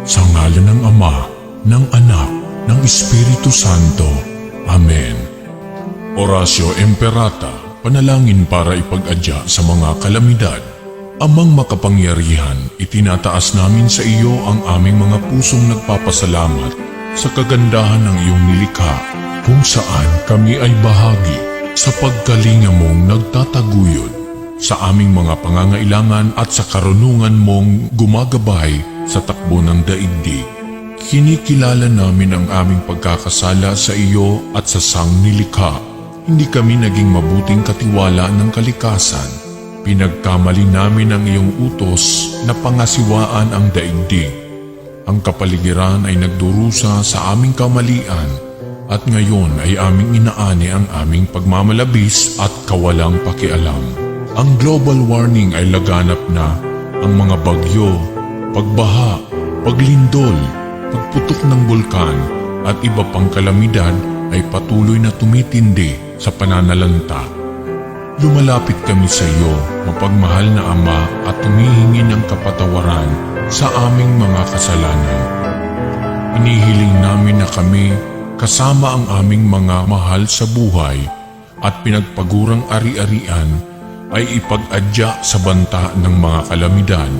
Sa ngalan ng Ama, ng Anak, ng Espiritu Santo. Amen. Orasyo Imperata, panalangin para ipag-adya sa mga kalamidad. Amang makapangyarihan, itinataas namin sa iyo ang aming mga pusong nagpapasalamat sa kagandahan ng iyong nilikha, kung saan kami ay bahagi sa pagkalinga mong nagtataguyod sa aming mga pangangailangan at sa karunungan mong gumagabay sa takbo ng daigdig. Kinikilala namin ang aming pagkakasala sa iyo at sa sangnilikha. Hindi kami naging mabuting katiwala ng kalikasan. Pinagkamali namin ang iyong utos na pangasiwaan ang daigdig. Ang kapaligiran ay nagdurusa sa aming kamalian at ngayon ay aming inaani ang aming pagmamalabis at kawalang pakialam. Ang global warming ay laganap na. Ang mga bagyo, pagbaha, paglindol, pagputok ng bulkan at iba pang kalamidad ay patuloy na tumitindi sa pananalanta. Lumalapit kami sa iyo, mapagmahal na Ama, at humihingi ng kapatawaran sa aming mga kasalanan. Inihiling namin na kami, kasama ang aming mga mahal sa buhay at pinagpagurang ari-arian, ay ipag-adya sa banta ng mga kalamidad.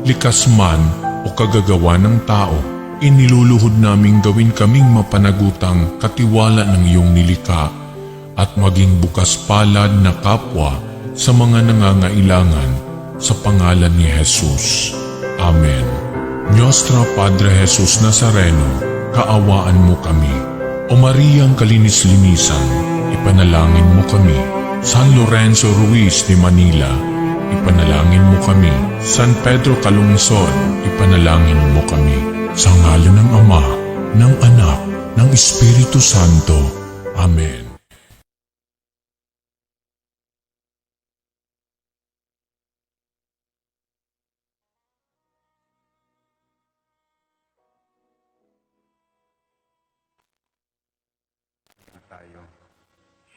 Likas man o kagagawa ng tao, iniluluhod naming gawin kaming mapanagutang katiwala ng iyong nilikha at maging bukas palad na kapwa sa mga nangangailangan sa pangalan ni Jesus. Amen. Nostra Padre Jesus Nazareno, kaawaan mo kami. O Mariang Kalinis-linisan, ipanalangin mo kami. San Lorenzo Ruiz de Manila, ipanalangin mo kami. San Pedro Calungsod, ipanalangin mo kami. Sa ngalan ng Ama, ng Anak, ng Espiritu Santo. Amen. Tayo,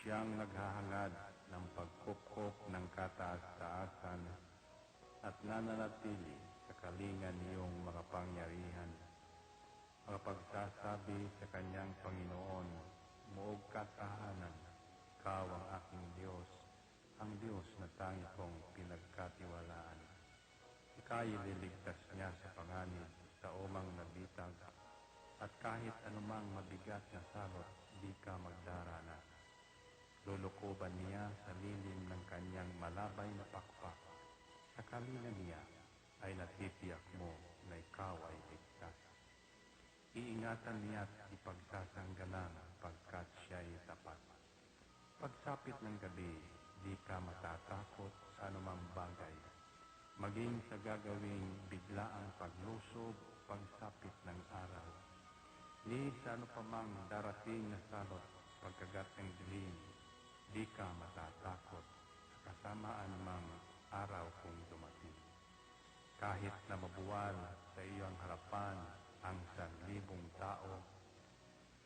siyang naghahangad ng pagkupkop ng kataas-taasan at nananatili sa kalingan niyong makapangyarihan, makapagsasabi sa kanyang Panginoon, muog katahanan, ikaw ang aking Diyos, ang Diyos na tangi kong pinagkatiwalaan. Ika'y liligtas niya sa panganib, sa umang nabitag, at kahit anumang mabigat na salot, di ka magdarana. Lulukoban niya sa lilim ng kanyang malabay na pakpak. Sa kalinga niya ay natitiyak mo na ikaw ay ligtas. Iingatan niya at ipagsasanggalang pagkat siya'y tapat. Pagsapit ng gabi, di ka matatakot sa anumang bagay. Maging sa gagawing biglaang paglusob, pagsapit ng araw. Ni sa ano pa mang darating na salot, pagkagat ng dilim, di ka matatakot sa kasamaan mang araw kung dumating. Kahit na mabuwal sa iyong harapan ang 1,000 tao,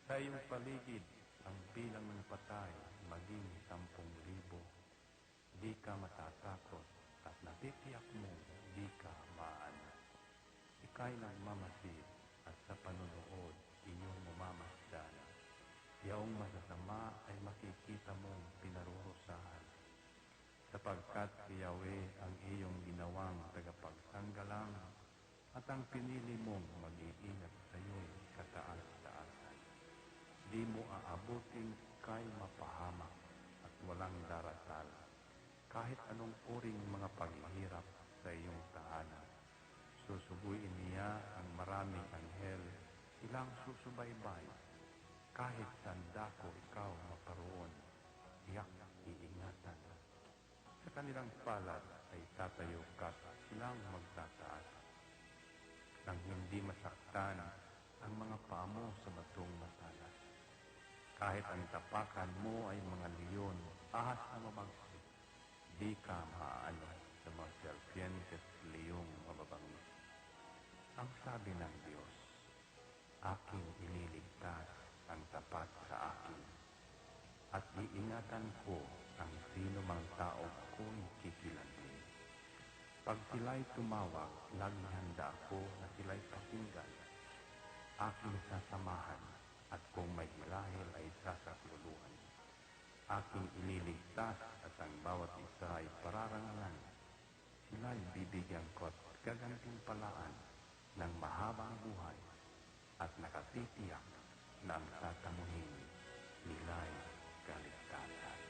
sa iyong paligid ang bilang ng patay maging 10,000, di ka matatakot at natitiyak mo di ka maano. Ika'y nagmamasid at sa panunood inyong mamamasdan. Yaong masasama ay makikita mong pinarurusahan, sapagkat si Yahweh ang iyong ginawang tagapagsanggalang at ang pinili mong mag-iingat sa iyo'y kataas-taasan. Di mo aabutin kay mapahamak at walang darasal, kahit anong uring mga paghihirap sa iyong tahanan. Susubuin niya ang maraming anghel, silang susubaybay. Kahit sandako ikaw maparoon, tiyak iingatan. Sa kanilang palad ay tatayo ka't silang magtataas. Nang hindi masaktan ang mga paa mo sa batong matalas. Kahit ang tapakan mo ay mga leon, ahas na mabagsik, di ka maaano sa mga serpientes, leong mababangis. Ang sabi ng Diyos, aking ililigtas ang tapat sa akin, at iingatan ko ang sino mang tao ko'y kikilantin. Pag sila'y tumawag, laging handa ako na sila'y pakinggan. aking sasamahan, at kung may hilahil ay sasakluluhan. Aking ililigtas at ang bawat isa ay pararangalan. Sila'y bibigyan ko at gagantimpalaan ng mahabang buhay at nakatitiyak na ang tatamuhin nila'y kaligtasan.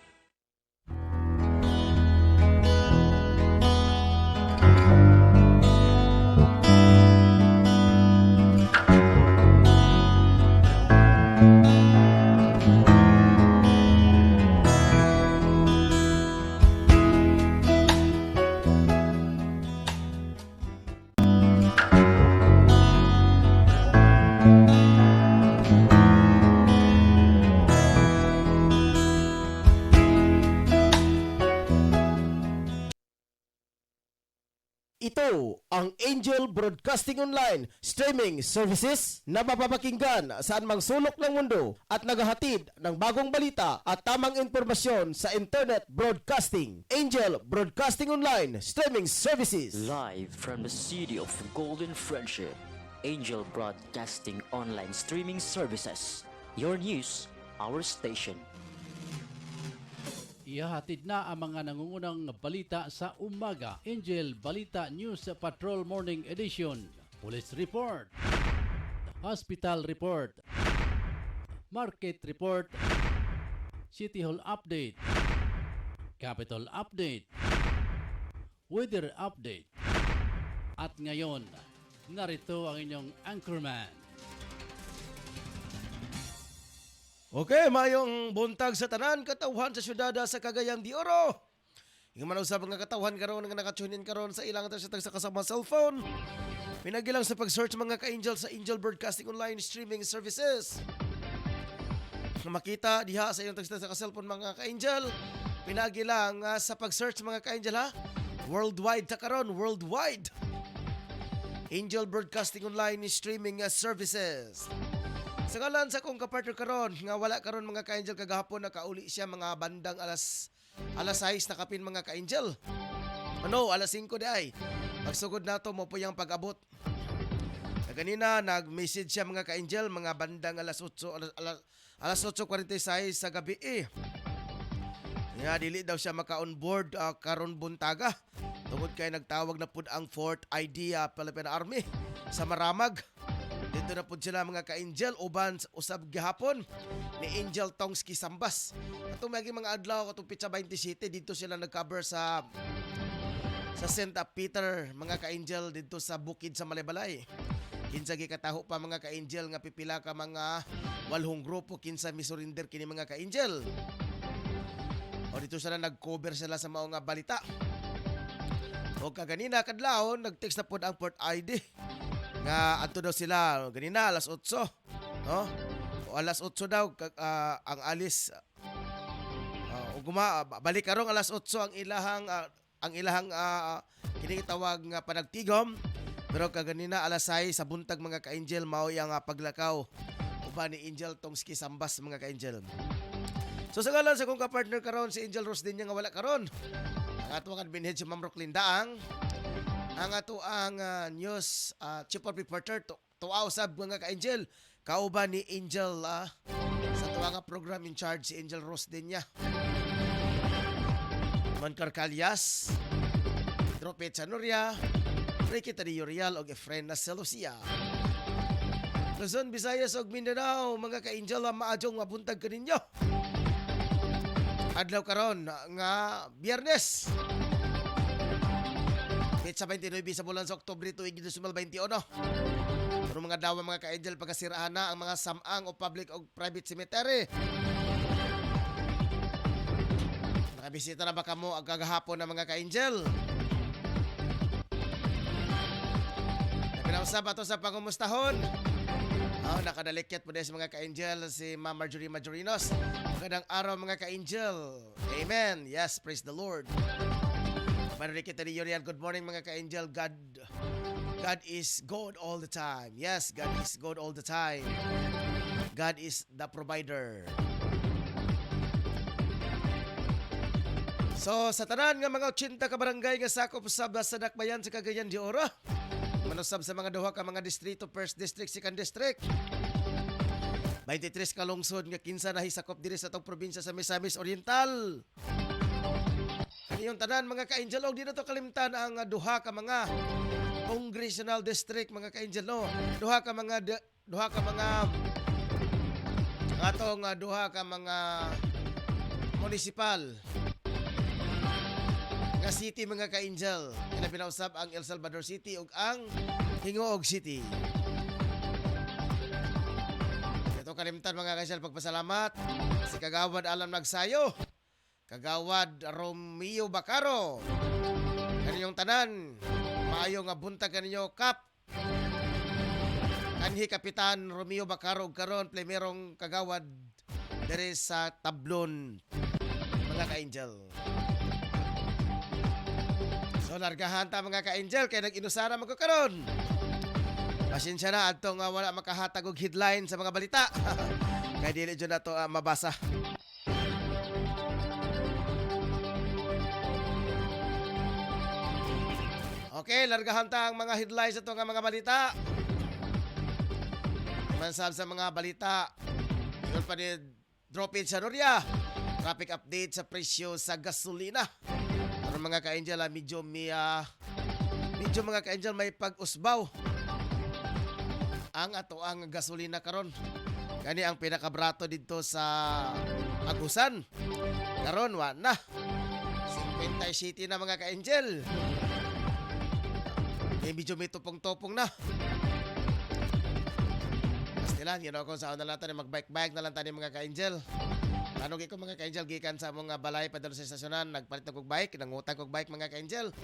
Ito ang Angel Broadcasting Online streaming services na mapapakinggan saan mang sulok ng mundo at naghahatid ng bagong balita at tamang impormasyon sa internet broadcasting. Angel Broadcasting Online streaming services. Live from the city of Golden Friendship, Angel Broadcasting Online Streaming Services. Your news, our station. Ihahatid na ang mga nangungunang balita sa umaga. Angel Balita News Patrol Morning Edition. Police Report, Hospital Report, Market Report, City Hall Update, Capital Update, Weather Update. At ngayon, narito ang inyong anchorman. Okay, mayong buntag sa tanan katawhan sa syudada sa Cagayan de Oro. Yung manusab nga katawhan karon nga nakatunin karon sa ilang sa kasama cellphone. Pinagilang sa pag-search mga ka-angel sa Angel Broadcasting Online streaming services. Makita diha sa ilang sa cellphone mga ka-angel. Pinagilang sa pag-search mga ka-angel ha. Worldwide ta karon, worldwide. Angel Broadcasting Online streaming services. Sa ngalan sa kong kapartner karon nga wala karon mga ka-angel kagahapon nakauli siya mga bandang alas 6 na kapin mga ka-angel. Ano, alas 5 di ay. Pagsugod nato mo po yung pag-abot. Kanina nag-message siya mga ka-angel mga bandang alas 8:46 sa gabi eh. Nga dili daw siya maka-on board karon buntaga. Tungod kay nagtawag na pud ang Fort ID Philippine Army sa Maramag. Dito na po sila mga ka-angel uban usab gihapon ni Angel Tongski Sambas. Atong mga adlaw katong Pitsa 27 dito sila nag-cover sa St. Peter mga ka-angel dito sa bukid sa Malebalay. Kinsa gikataho pa mga ka-angel nga pipila ka mga walhong grupo kinsa misurinder kini mga ka-angel. O dito sila nag-cover sila sa mao nga balita. O kaganina kadlaw nag-text na pod ang Port ID. Nga ato daw sila ganina alas 8 no o alas 8 daw ang alis balik karong alas 8 ang ilahang kinitawag nga panagtigom pero kaganina alas 6 sa buntag mga ka-angel mao yang paglakaw uban ni Angel Tongski Sambas mga ka-angel. So sa ngalan sa kong ka-partner karon si Angel Rose din nga wala karon ang ato nga binhead si Ma'am Rocklyn Daang. Ang ato ang news chief of reporter tuaw sab mga ka-angel kauban ni Angel sa tuwa nga program in charge si Angel Rose din niya. Mancar Calyas, Tropet Sanuria, Ricky Tadio Real o Efren Celosia. Luzon, Visayas o Mindanao mga ka-angel maadjong mabuntag kaninyo. Adlaw karon nga Biyernes. Sa 29 sa bulan sa Oktubre tuig 2021. Pero mga dawa mga ka-angel pagkasiraan na ang mga samang o public o private cemetery. Nakabisita na ba kamo ang kagahapon ng mga ka-angel? Napinausap ato sa pangumustahon. Nakadalikyat po sa mga ka-angel si Ma'am Marjorie Majorinos. Magandang araw mga ka-angel. Amen. Yes, praise the Lord. Manrique Tariorian, good morning mga ka-angel. God is good all the time. Yes, God is good all the time. God is the provider. So, sa tanan nga mga 80 ka barangay nga sakop sa Dakbayan sa Cagayan de Oro, manusab sa mga duha ka mga distrito, 1st district, 2nd district. 23 ka lungsod nga kinsa na hisakop diri sa atong probinsya sa Misamis Oriental. Kaniyong tanan mga ka-angel, og di na to kalimtan ang duha ka mga congressional district mga ka-angel, no. Duha ka mga municipal nga city mga ka-angel. Ina pinausab ang El Salvador City ug ang Hingoog City. Ito kalimtan mga ka-angel, pagpasalamat si Kagawad Alam Nagsayo, Kagawad Romeo Bacaro, kaniyong tanan, maayo nga buntag kaninyo kap kanhi Kapitan Romeo Bacaro karon primerong kagawad dere sa Tablon mga ka-angel. So largahan ta mga ka-angel kay nag-inusara man ko karon. Pasensya na adtong wala makahatag og headline sa mga balita. Kay dili jud nato mabasa. Okay, largahan ta ang mga headlines ato nga mga balita. Mansab sa mga balita. Yun pa ni Dropin sa Noria. Traffic update sa presyo sa gasolina. Ano mga ka-angel, medyo mga ka-angel may pag-usbaw ang ato ang gasolina karon. Kani ang pinakabrato dito sa Agusan. Karon wa na. 50 city na mga ka-angel. Medyo may tupong-topong na. Pastilan, yun ako sa una lang tayo mag-bike-bike na lang tayo mga ka-angel. Ano ko mga ka-angel, gikan sa mga balay padalo sa estasyonan, nagpalit ng bike, nangutang kong bike mga ka-angel.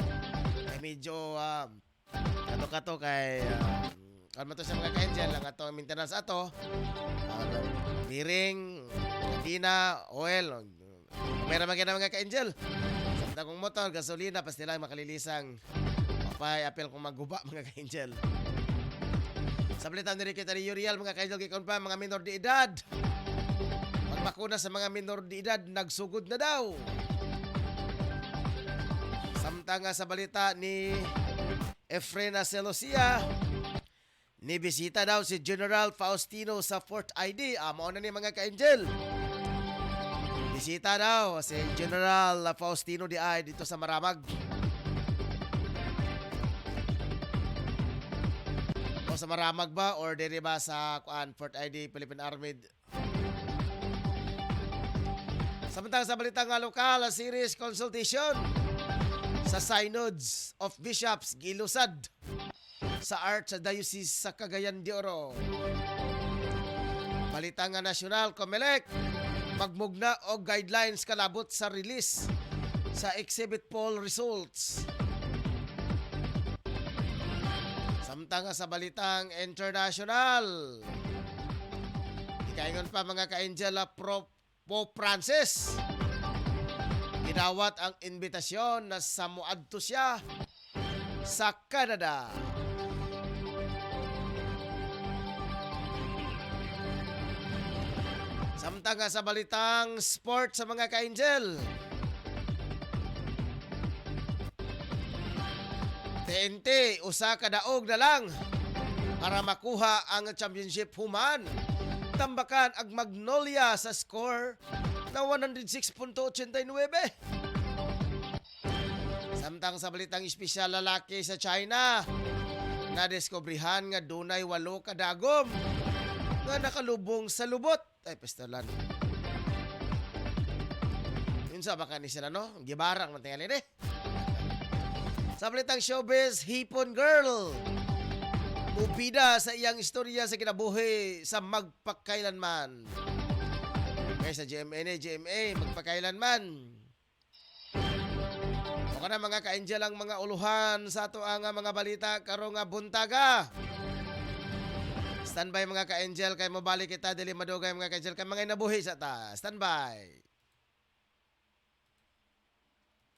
Ay medyo, ano ka to kay, ano to sa mga ka-angel, ang ato maintenance ato, bearing, katina, oil, meron mga ka-angel. Sa kong motor, gasolina, pastilan, makalilisang, apel kung maguba mga ka-angel. Sa balitan nila kita ni Uriel mga ka-angel, kikon pa mga minor de edad. Magbakuna sa mga minor de edad, nagsugod na daw. Samtang sa balita ni Efrena Celosia, nibisita daw si General Faustino sa Fort ID. Mao na ni mga ka-angel. Bisita daw si General Faustino di ay dito sa Maramag. Sa Maramag ba or diri ba sa Fort ID Philippine Army? Samantang sa balita nga lokal, series consultation sa Synods of Bishops gilusad sa Archdiocese sa Cagayan de Oro. Balita nga nasyonal, COMELEC magmugna og guidelines kalabot sa release sa exhibit poll results. Samtang sa balitang international, ikaingon pa mga ka-angel, Pope Francis ginawat ang invitasyon na samuadto siya sa Canada. Samtang sa balitang sport sa mga ka-angel, TNT, usa ka daog na lang para makuha ang championship human. Tambakan ang Magnolia sa score na 106.89. Samtang sa balitang espesyal, lalaki sa China nadiskubrihan nga dunay 8 ka dagom nga nakalubong sa lubot. Ay, pistolan. Yun sa baka ni sila, no? Gibarang man tingali ni. Sa balitang showbiz, Hipon Girl mubida sa iyang istorya sa kinabuhi sa magpakailanman. Kaya sa GMA, magpakailanman. O ka na mga ka-angel ang mga uluhan sa ato ang mga balita karong buntaga. Standby mga ka-angel, kay mabalik kita dili madugay mga ka-angel kay mga inabuhi sa ta. Standby.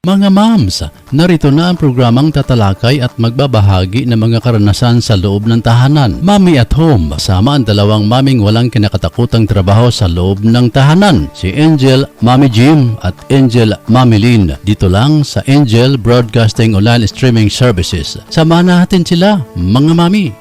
Mga moms, narito na ang programang tatalakay at magbabahagi ng mga karanasan sa loob ng tahanan. Mommy at Home, kasama ang dalawang maming walang kinakatakutang trabaho sa loob ng tahanan. Si Angel, Mommy Jim at Angel, Mommy Lynn. Dito lang sa Angel Broadcasting Online Streaming Services. Samahan natin sila, mga mami.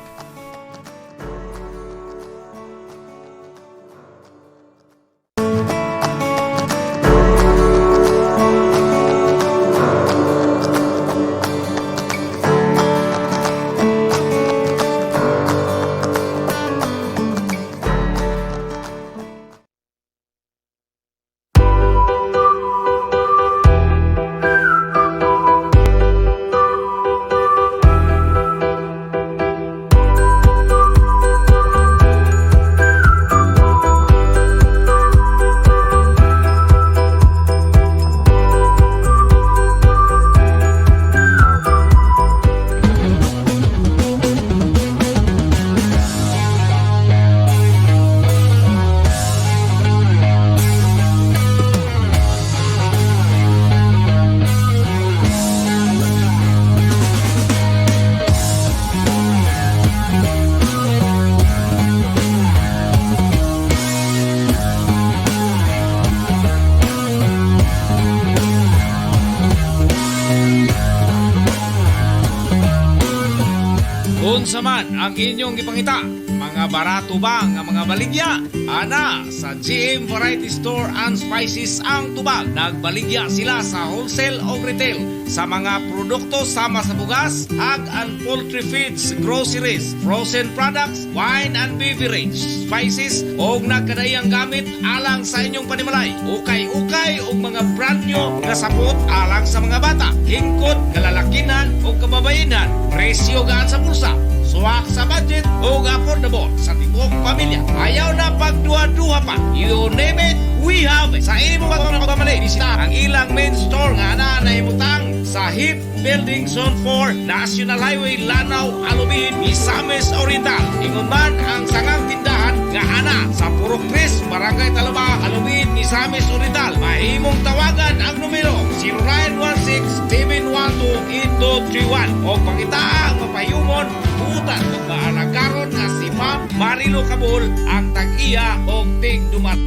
Unsa man ang inyong gipangita, mga barato ba nga mga baligya? Ana, sa GM Variety Store and Spices ang tubag. Nagbaligya sila sa wholesale o retail sa mga produkto sama sa bugas, hog and poultry feeds, groceries, frozen products, wine and beverage, spices o nagkadayang gamit alang sa inyong panimalay. Ukay-ukay o mga brand new nga sapot alang sa mga bata, hingkod, kalalakinan o kababayenan. Presyo gaan sa bulsa, suwak sa budget o affordable sa tibok pamilya. Ayaw na pagduha-duha pa. You name it, we have it. Sa imo ba na pagmamali, bisita ang ilang main store nga na naimutang sa HIP Building Zone 4, National Highway, Lanao, Alubin, Misamis Oriental. Ingon man ang sangang tindahan nga ana sa Purok 3, Barangay Talaba, Alubin, Misamis Oriental. Mahimong tawagan ang numero 0916-712-8231 o pangita ang mapayumon utan ug maanagaron nga si Ma'am Marilo Cabul ang tag-iya og tig-dumat.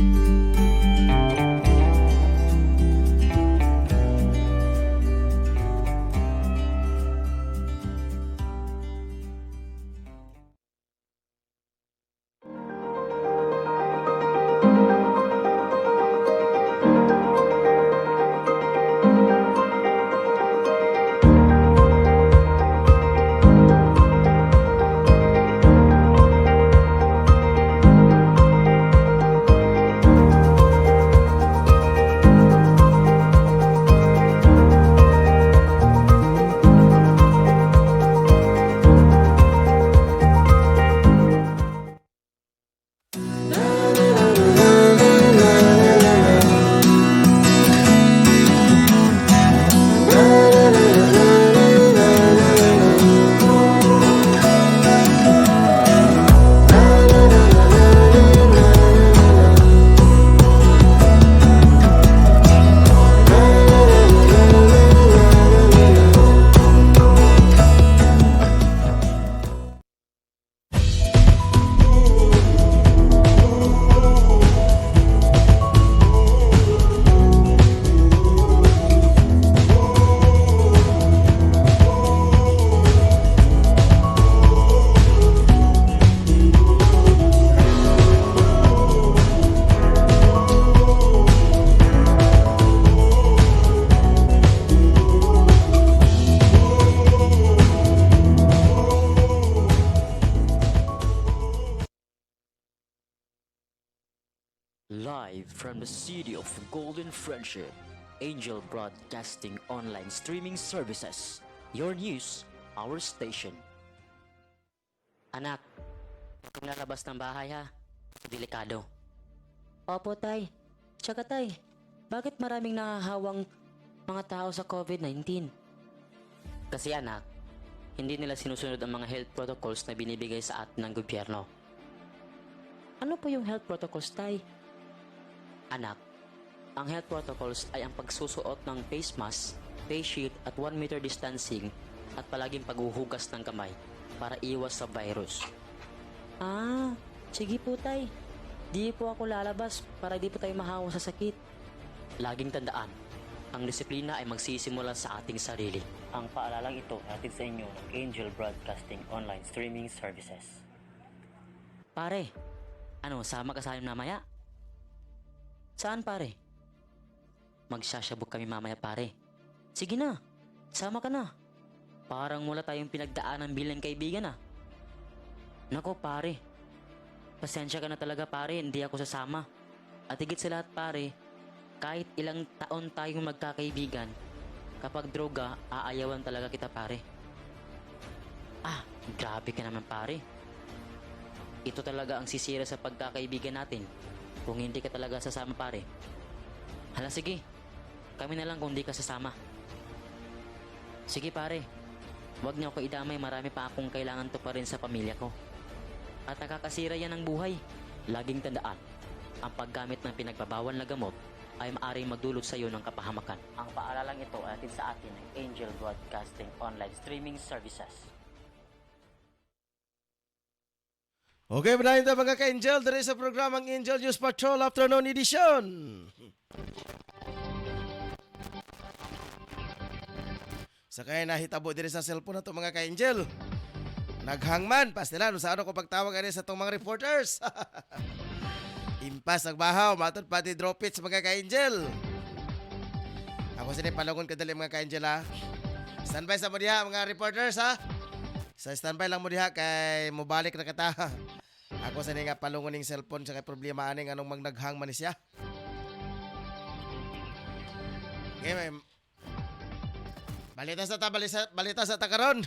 Live from the city of Golden Friendship, Angel Broadcasting Online Streaming Services. Your news, our station. Anak, kung lalabas ng bahay ha, delikado. Opo, tay. Tsaka tay, bakit maraming nakahawang mga tao sa COVID-19? Kasi anak, hindi nila sinusunod ang mga health protocols na binibigay sa atin ng gobyerno. Ano po yung health protocols, tay? Anak, Ang health protocols ay ang pagsusuot ng face mask, face shield at 1 meter distancing at palaging paghuhugas ng kamay para iwas sa virus. Ah, sige po tay. Di po ako lalabas para di po tayo mahawa sa sakit. Laging tandaan, ang disiplina ay magsisimula sa ating sarili. Ang paalalang ito ay hatid sa inyo ng Angel Broadcasting Online Streaming Services. Pare, ano, sama ka sa amin mamaya? Saan pare? Magsasyabog kami mamaya pare. Sige na, sama ka na. Parang wala tayong pinagdaanan bilang kaibigan ah. Nako pare, pasensya ka na talaga pare, hindi ako sasama. At higit sa lahat pare, kahit ilang taon tayong magkakaibigan, kapag droga, aayawan talaga kita pare. Ah, grabe ka naman pare. Ito talaga ang sisira sa pagkakaibigan natin kung hindi ka talaga sasama pare. Hala sige, kami na lang kung di ka sasama. Sige pare, wag niyo ako idamay, marami pa akong kailangan to pa rin sa pamilya ko. At nakakasira yan ng buhay. Laging tandaan, ang paggamit ng pinagbabawal na gamot ay maaaring magdulot sa iyo ng kapahamakan. Ang paalalang ito ay hatid sa atin ng Angel Broadcasting Online Streaming Services. Okay, manahin tayo mga ka-Angel. Dari sa programang Angel News Patrol Afternoon Edition. Sakay nahitabo diri sa cellphone na to mga ka-Angel. Naghangman, pastila, sa ano ko pagtawag ani sa tong mga reporters. Impas ang bahaw, matod pati drop it sa mga ka-Angel. Ako sini palungon kadali mga ka-Angel ha. Standby sa mo diha mga reporters ha. Sa standby lang mo diha kay mobalik na kata. Ako sini nga palungon ning cellphone sa kay problema aning anong mang naghangman ni siya. Okay, may balita sa takaron.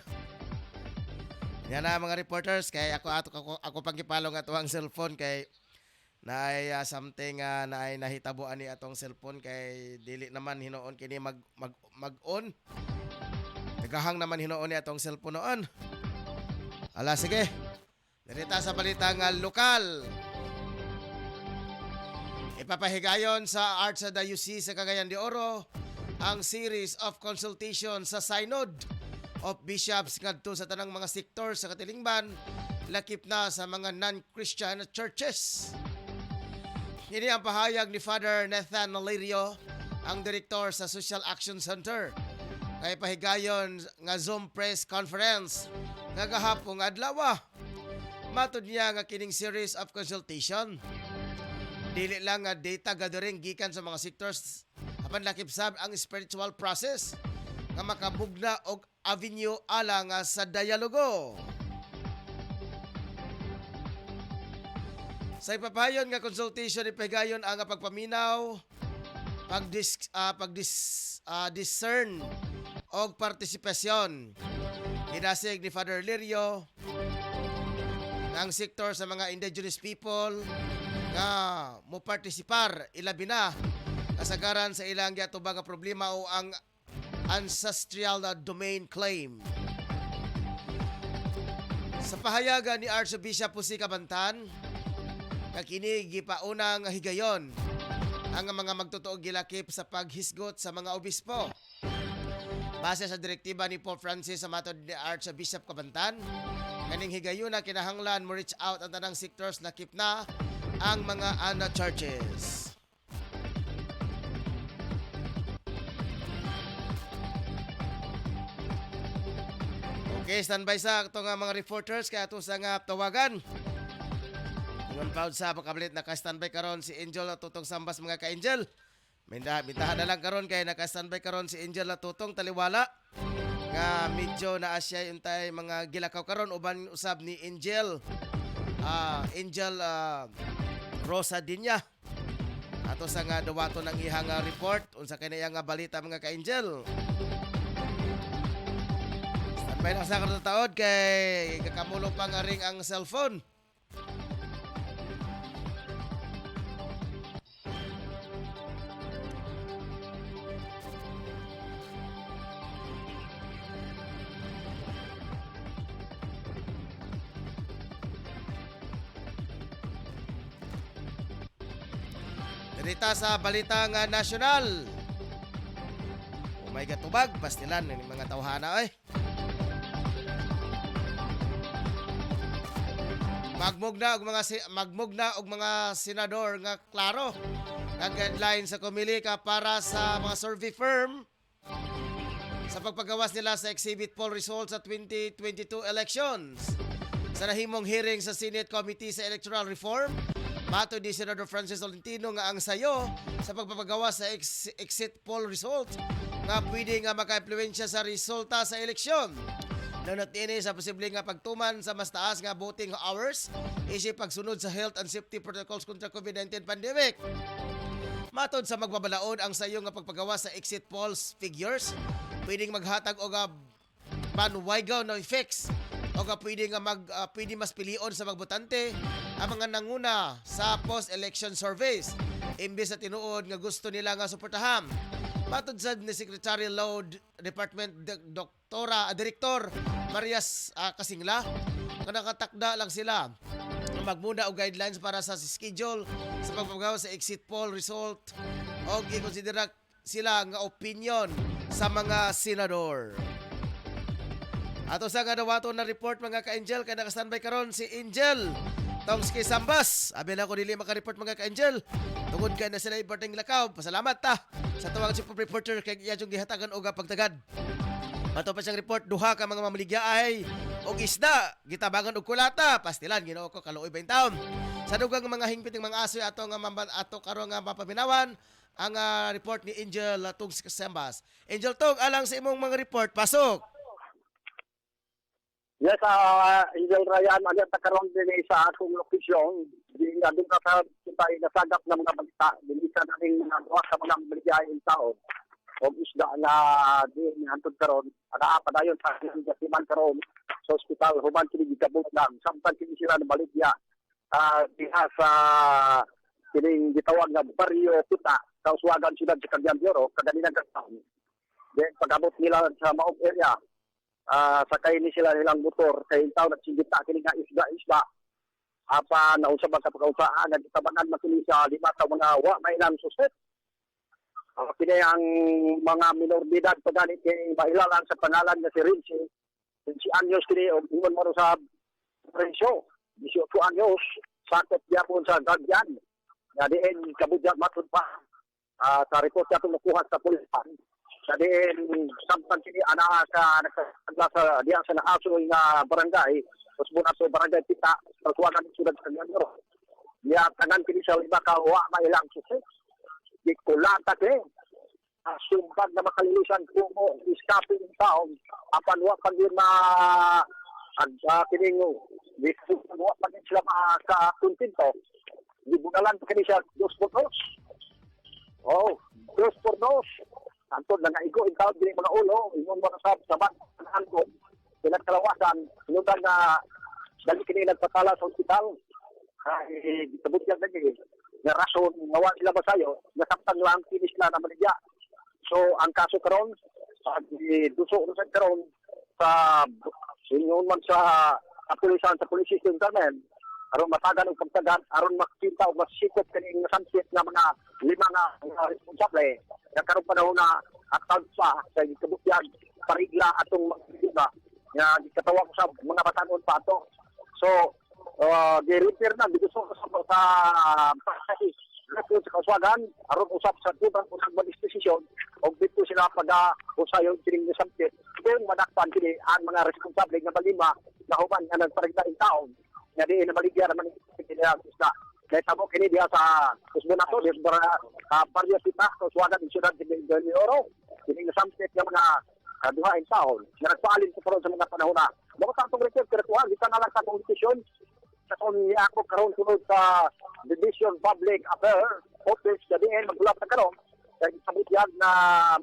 Yan na mga reporters kay ako pang gipalong ato ang cellphone kay naay something naay nahitabo ani atong cellphone kay dili naman hinoon kini mag-on. Nagahang naman hinoon ni atong cellphone noon. Ala sige. Dirita sa balita nga lokal. Ipapahigayon sa Arts sa Diocese sa Cagayan de Oro ang series of consultation sa Synod of Bishops ngadto sa tanang mga sektor sa Katilingban lakip na sa mga non-Christian churches. Ini ang pahayag ni Father Nathan Nalerio, ang direktor sa Social Action Center. Kay pahigayon nga Zoom press conference nga gahapon adlaw. Matud niya nga kining series of consultation dili lang nga data gathering gikan sa mga sectors apan lakip sab ang spiritual process nga makabugna og avenue alang sa dialogo. Sa ipapayon nga consultation ipahigayon ang pagpaminaw, discern og partisipasyon. Hinasig ni Father Lirio ang sektor sa mga indigenous people nga mo partisipar ilabi na kasagaran sa ilang giatubang nga problema o ang ancestral domain claim. Sa pahayagan ni Archbishop Jose Cabantan, kini gipaunang higayon ang mga magtutuog gilakip sa paghisgot sa mga obispo. Base sa direktiba ni Pope Francis sa matod ni Archbishop Cabantan, kaning higayon na kinahanglan mo reach out ang tanang sectors lakip na ang mga ana churches. Okay, standby sa ito nga mga reporters kaya ito sa nga tawagan. Kung proud sa pagkabalit naka-standby karon si Angel at tutong sambas mga ka-Angel. Mintahan na lang karon kay naka-standby karon si Angel at tutong taliwala. Nga medyo na asya yung tayo mga gilakaw karon uban usab ni Angel. Angel Rosa Dinya. Ato sa nga dawato ng ihang report unsa kay nga balita mga ka-Angel. Standby na sa karon taod kay kakamulo pa nga ring ang cellphone. Dirita sa Balitang Nasyonal. Oh my God, tubag. Pastilan ng mga tawhana ay. Magmugna og mga senador nga klaro ang guideline sa Komilika para sa mga survey firm sa pagpagawas nila sa exhibit poll results sa 2022 elections. Sa nahimong hearing sa Senate Committee sa Electoral Reform, mato ni Senador Francis Tolentino nga ang sayo sa pagpapagawas sa exit poll results nga pwede nga maka-impluwensya sa resulta sa eleksyon. Nanot ini sa posible nga pagtuman sa mas taas nga voting hours isip pagsunod sa health and safety protocols kontra COVID-19 pandemic. Matod sa magbabalaod ang sayo nga pagpagawa sa exit polls figures, pwedeng maghatag og banwaygaw na effects o pwede nga pwede mas pilion sa magbotante ang mga nanguna sa post-election surveys imbes sa tinuod nga gusto nila nga suportahan. Matod sa ni Secretary Law Department Director Marias Kasingla, nakatakda lang sila magmuna og guidelines para sa schedule sa pagpapagawa sa exit poll result o i-considera sila nga opinion sa mga senador. Ato sa nga dawato na report mga ka-Angel, kaya naka-standby karon si Angel Tongski Sambas. Abi na ko dili maka-report mga ka-Angel. Tungod kay na sila iporting lakaw. Pasalamat ta sa tawag si reporter kay iya yung gihatagan og pagtagad. Ato pa siyang report, duha ka mga mamaligya ay og isda gitabangan og kulata. Pastilan Ginoo ko kaluoy ba in taon. Sa dugang mga hingpiting mga aso ato nga ato karon nga mapaminawan ang report ni Angel Tongski Sambas. Angel Tong, alang sa imong mga report, pasok. Yes, Angel Ryan, ano karon din sa akong lokasyon, di nga doon ka kita nasagap ng mga balita, dinisa na rin mga sa mga baligayin tao. O isda na din hantod karon, ana pa dayon sa Gasiman karon sa ospital, human kini gikabot lang, samtang kini sila na baligya. Diha sa kining gitawag nga baryo Puta, sa uswagan sila sa Cagayan de Oro, kaganinang kasaon. Then pagabot nila sa Maog area, sakay ni sila nilang motor kay taw nagsigita kini nga isda apa nausab sa pagkausaan nagtabanan makini sa lima ka mga wa may nan suset kini ang mga minor de edad pagani kay mailalan sa pangalan nga si Rinci anyos kini og ingon mo sa presyo 18 anyos sakop gyapon sa Gagyan nga diin kabudyag matud pa sa report ato nakuha sa pulisan. Sa din sampan kini ana ka nagtagla sa diya sa naaso nga barangay usbon ato barangay Pita pagkuwagan sudad sa Gandoro niya tanan kini sa lima ka wa mailang susi di kulata ke sumpag na makalilisan kumo iskapin ng taong apan wa pag kining di wa pag sila makakuntinto di bunalan kini siya 2 por 2 2 por 2 antod na naigo ikaw dili mga ulo imong mga sabat ko pinagkalawasan sinudan na dali kini nagpatala sa ospital ay gitabot yan lagi nga rason nawa sila masayo nasaktan lang finish na maligya so ang kaso karon duso karon sa sinyon man sa kapulisan sa police system kamen aron matagan og pagtagan aron makita og masikop kini nasamsit nga mga lima nga responsable nga karon panahon na atag pa sa kabutyan parigla atong mga nga gikatawa ko sa mga batanon pa ato so gi-repair na dito sa sa kaswagan aron usap sa tubang usag disposisyon og dito sila pag-usayon kining nasamsit kung madakpan kini ang mga responsable nga balima na human nga nagparigla in taon nga di na maligya naman kini isda kaya tamo kini diya sa usbon ato diya sa baryo Pita sa uswagan ng siyudad de Oro kini nasamsit nga mga duha in taon nga nagpaalin sa karon sa mga panahon na mga tangtong record kiratuhan kita na lang sa konstitusyon sa kung ako karon sunod sa Division Public Affairs Office na diyan magulap na karon kaya sabutyan na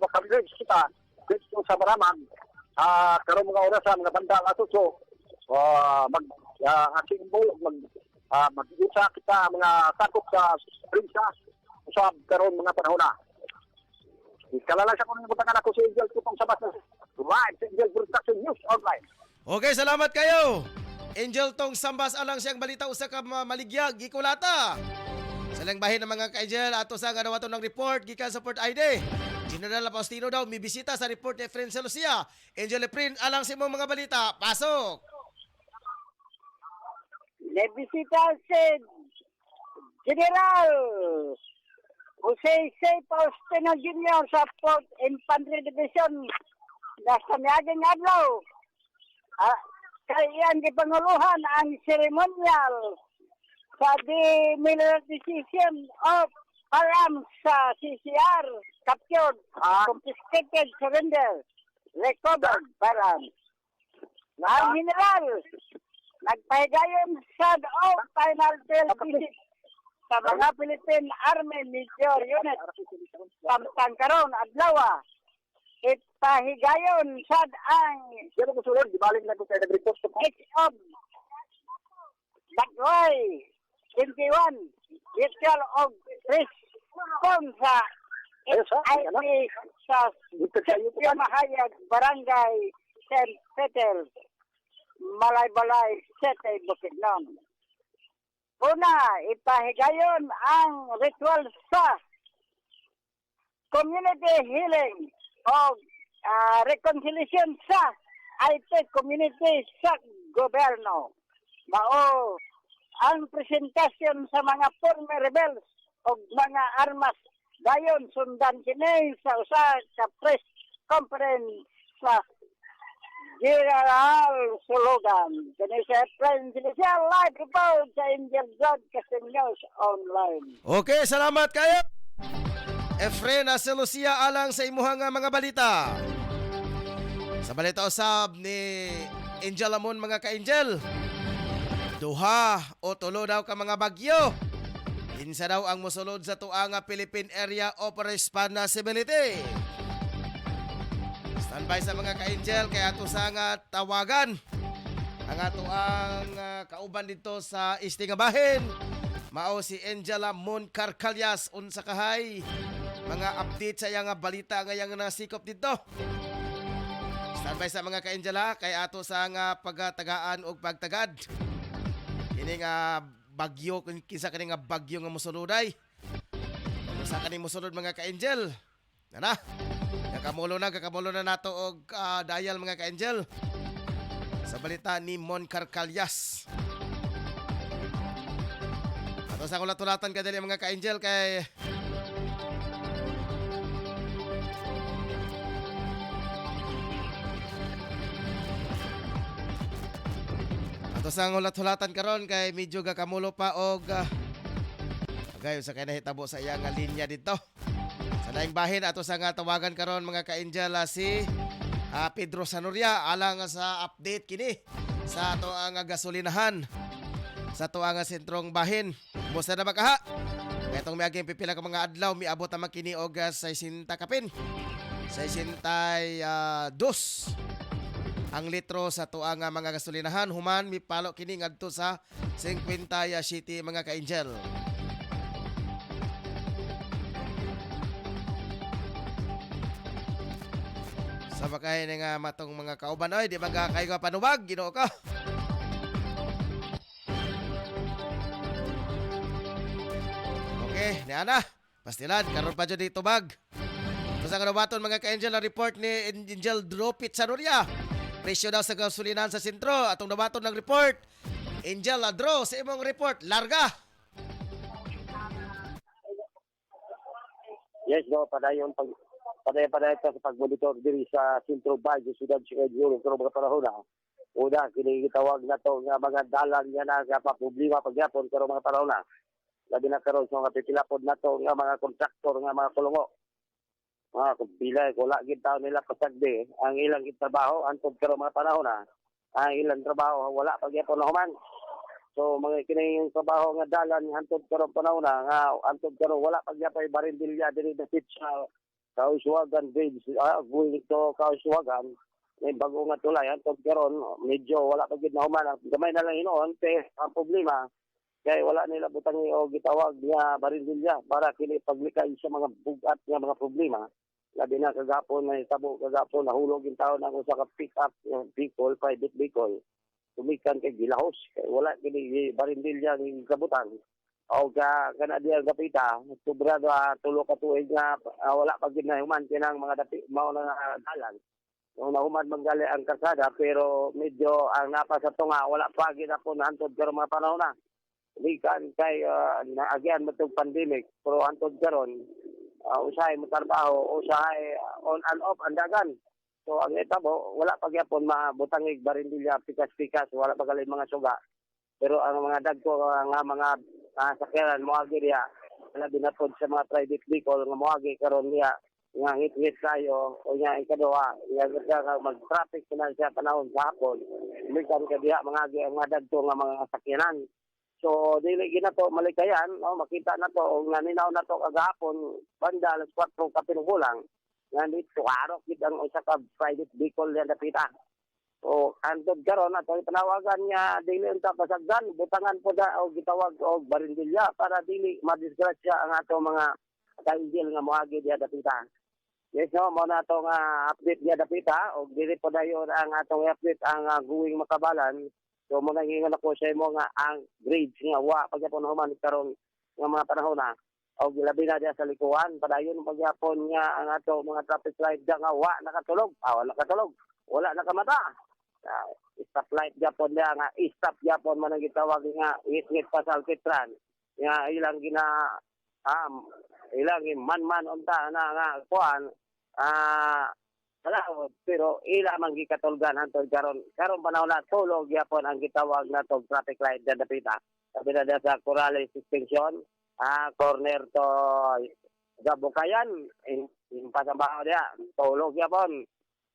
makabilis kita dito sa Maramag karon mga oras sa mga bandang atuso aking bulog mag-isa kita mga sakop sa prinsa usab karon mga panahon na kalala sa kung butangan ako si Angel Tutong Sabas live sa Angel Production News Online. Okay, salamat kayo. Angel Tong Sambas alang siyang balita usa ka maligyag gikulata. Sa lang bahin ng mga ka-angel, ato sa nga nawaton ng report gikan sa Port ID. General Faustino daw may bisita sa report ni Efren sa Lucia. Angel Efren, alang sa imong mga balita. Pasok! Nebisita si General Jose C. Faustino Jr. sa Port Infantry Division na sa miyaging adlaw. Kaya iyan gipanguluhan ang seremonyal sa demilitarization of arms sa CCR, captured, confiscated, surrender, recovered firearms. Ang general, nagpahigayon sa daog final field visit sa mga Philippine Army Major Unit samtang karon adlaw. Ipahigayon sad ang sino ko sulod gibalik na ko kay nag-report sa of Bagway 21 virtual of response sa IP sa Mahayag Barangay St. Peter Malay-Balay Sete Bukidnon. Una, ipahigayon ang ritual sa community healing o reconciliation sa IT community sa gobyerno. Mao ang presentasyon sa mga former rebels o mga armas dayon sundan kini sa usa ka press conference sa General Sulugan. Kini sa Friends Initial Live Report sa Angel Broadcasting News Online. Okay, salamat kayo. Efren sa Lucia alang sa imuhang mga balita. Sa balita usab ni Angel Amon mga ka-angel. Duha o tulo daw ka mga bagyo. Kinsa daw ang mosulod sa tuang Philippine Area of Responsibility. Standby sa mga ka-angel kay ato sa nga tawagan. Ang ato ang kauban dito sa Istingabahin. Mao si Angela Mon Carcalias unsa kahay mga update sa iyang balita nga yang nasikop dito. Standby sa mga ka-angela kay ato sa nga pagtagaan og pagtagad. Kini nga bagyo kinsa kani nga bagyo nga mosuloday. Sa kani mosulod mga ka-angel. Nana. Kakamulo na nato og dial mga ka-angel. Sa balita ni Mon Carcalias. Ato sa kulat-tulatan ka dili mga ka-angel kay ato sa hulat-hulatan karon kay medyo gakamulo pa og gayon sa kay nahitabo sa iyang linya dito. Sa daing bahin ato sa nga tawagan karon mga ka-angel si Pedro Sanuria alang sa update kini sa ato ang gasolinahan sa ato ang sentrong bahin. Musta na ba kaha? Itong miaging pipila ka mga adlaw miabot ang makini og 60 kapin. 62 ang litro sa tuang mga gasolinahan human mipalo kini ngadto sa 50 city mga ka-angel. Sa bakay nga matong mga kauban oy di ba kayo panuwag Ginoo ka. Okay, ni ana. Pastilan karon pa jud dito bag. Sa kanabaton mga ka-angel ang report ni Angel Dropit Sanuria. Presyo daw sa gasolinahan sa sentro. Atong nabaton ng report. Angel Adro sa imong report. Larga. Yes, no, padayon sa pagmonitor diri sa Sentro Baguio, Ciudad Siguro, pero mga panahon na. Una, kinitawag na to nga mga dalan nga nagpaproblema pagyapon pero mga panahon na. Labi na karon sa mga pipilapod na to nga mga kontraktor nga mga kulungo. Kung pila, wala gid taon nila pasagdi. Ang ilang trabaho, antod karon mga panahon na. Ang ilang trabaho, wala pagyapon na human. So mga kining trabaho nga dalan hantod karon panahon na nga antod karon wala pagyapay barindilya diri sa sa Kauswagan Bridge, going to Kauswagan, may bago nga tulay, antod karon medyo wala pa gid na human. Gamay na lang inoon, ang problema, kaya wala nila butang o gitawag nga barindilya para kini paglikay sa mga bugat nga mga problema. Labi na kagapon na itabo, kagapon nahulog yung tao na sa pick up vehicle, private vehicle. Tumikan kay gilahos, kaya wala kini barindilya ng kabutan. o kana diya dapita sobra tulo ka tuig nga wala pa gid na human kinang mga mao na dalan. Nung nahuman manggali ang karsada pero medyo ang napa sa tunga wala pa gid ako naantod karon mga panahon na. Likan kay naagyan mo tong pandemic pero antod karon usahay mo trabaho usahay on and off andagan. So ang itabo wala pa gyapon mabutangig barindilya pikas-pikas wala pa gali mga suga. Pero ang mga dagko nga mga sakyanan moagi diya labi na pod sa mga private vehicle nga moagi karon niya nga ngit-ngit kayo o nya ikaduha nga mag-traffic na siya panahon sa hapon mikan ka diya mga dagko nga mga sakyanan. So dili ginato malikayan makita na to nga ninaw na to kagahapon banda alas 4 ka pinugulang nga dito arok gid ang usa ka private vehicle na dapita. O antod karon ato panawagan nga dili unta pasagdan butangan po da og gitawag og barindilya para dili madisgrasya ang ato mga kainjil nga moagi diha dapita. Yes no mo na to nga update diha dapita og dili po dayon ang atong update ang guwing makabalan. So mo nangingan ako sa imo nga ang grades nga wa pagyapon human karon nga mga panahon na og labi na diha sa likuan padayon pagyapon nga ang ato mga traffic light nga wa nakatulog wala nakamata. Stoplight Japon niya nga stop Japon man ang gitawag nga ngit pa sa alkitran nga ilang man unta na nga kuan wala pero ila man gikatulgan hantod karon panahon na tulog Japon ang gitawag na tog traffic light da dapita sabi na sa Corrales suspension corner to Gabukayan in pasambaho dia tulog Japon.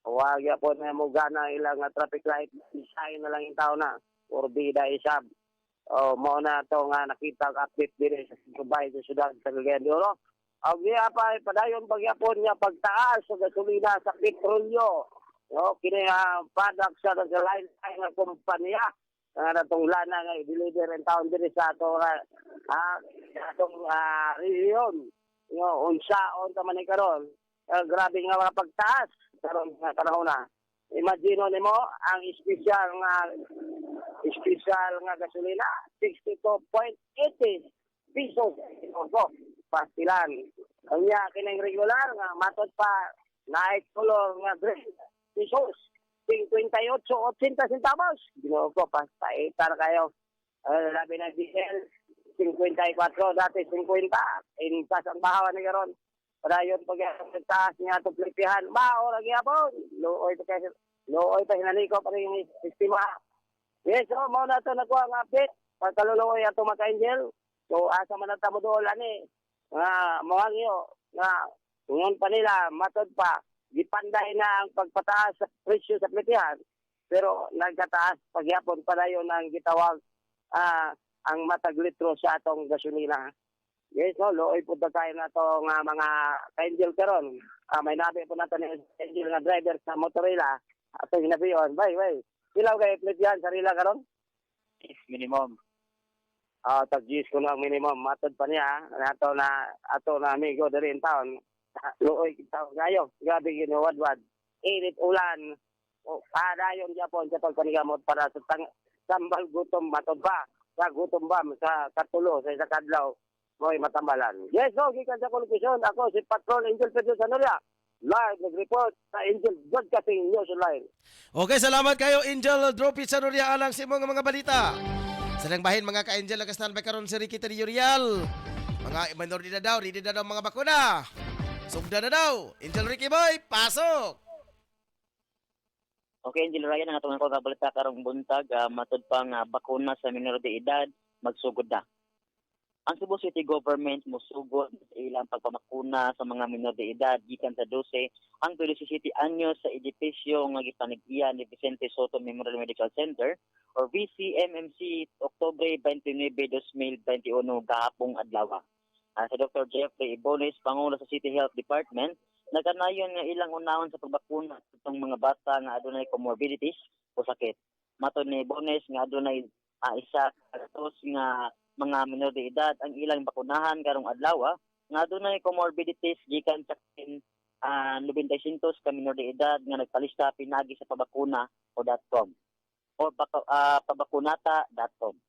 Huwag po na mo gana ilang traffic light, isahin na lang yung tao na, or bida isab. Mo na ito nga nakita update din sa Subay sa Sudad sa Cagayan de Oro. Ang pa, padayon pagyapon niya pagtaas sa gasolina sa petrolyo. Kini product sa line ng kumpanya. Nga natong lana nga i-deliver ang taon din sa atong region. Unsaon taman ni karon. Grabe nga mga pagtaas karon nga panahon na. Imagine nimo ang special nga gasolina 62.80 pesos pastilan. Ang niya kining regular nga matod pa night color nga green pesos 58.80 centavos. Ginoo ko pasta itar kayo. Labi na diesel 54 dati 50 intas ang bahawan ni karon. Padayon pagtaas niya itong plipihan. Mao lagi po. Looy pa hinaliko pa rin yung sistema. Yes, so mo na ito nakuha ang update. Pagkaluluoy ato maka-angel. So asa man na tamo doon ani. Nga mawagyo. Nga ngayon pa nila matod pa. Gipanday na ang pagpataas sa presyo sa plipihan. Pero nagkataas pagyapon padayon ang gitawag ang matag litro sa atong gasolina. Yes, no, looy po tayo na to nga mga ka-angel karon. May nabi po nato ni angel nga driver sa motorila. Ato hinabiyon, bay. Ilaw kay plitihan sarila karon? Is minimum. Tag-gis ko lang minimum. Matod pa niya. Ato na amigo dali in town. Looy kita ngayo. Grabe ginuwadwad. Init ulan. Dayon Japon sa pagpanigamot para sa sambal gutom matod pa. Sa gutom ba sa katulo sa isa kadlaw. Mo'y matambalan. Yes, no, gikan sa kolekisyon. Ako si Patrol Angel Pedro Sanoria. Live nag-report sa Angel Broadcasting News Online. Okay, salamat kayo Angel Dropit Sanoria alang sa mga balita. Sa nang bahin mga ka-Angel nag-standby karon si Ricky Territorial. Mga minor na daw, ready na daw mga bakuna. Sugda na daw. Angel Ricky Boy, pasok. Okay, Angel Ryan, ang atong balita karong buntag, matod pang bakuna sa minor de edad, magsugod na. Ang Cebu City Government musugod sa ilang pagpamakuna sa mga minor de edad gikan sa 12 ang 17 anyos sa edipisyo nga gipanag-iya ni Vicente Soto Memorial Medical Center or VCMMC Oktubre 29, 2021 gahapong adlaw. Sa Dr. Jeffrey Ibones, Pangulo sa City Health Department, nagkanayon nga ilang unahon sa pagbakuna sa itong mga bata nga adunay comorbidities o sakit. Matod ni Ibones nga adunay isa katos nga mga minor de edad ang ilang bakunahan karong adlaw nga adunay comorbidities gikan sa 900 ka minor de edad nga nagpalista pinagi sa pabakuna o .com or pabakunata.com.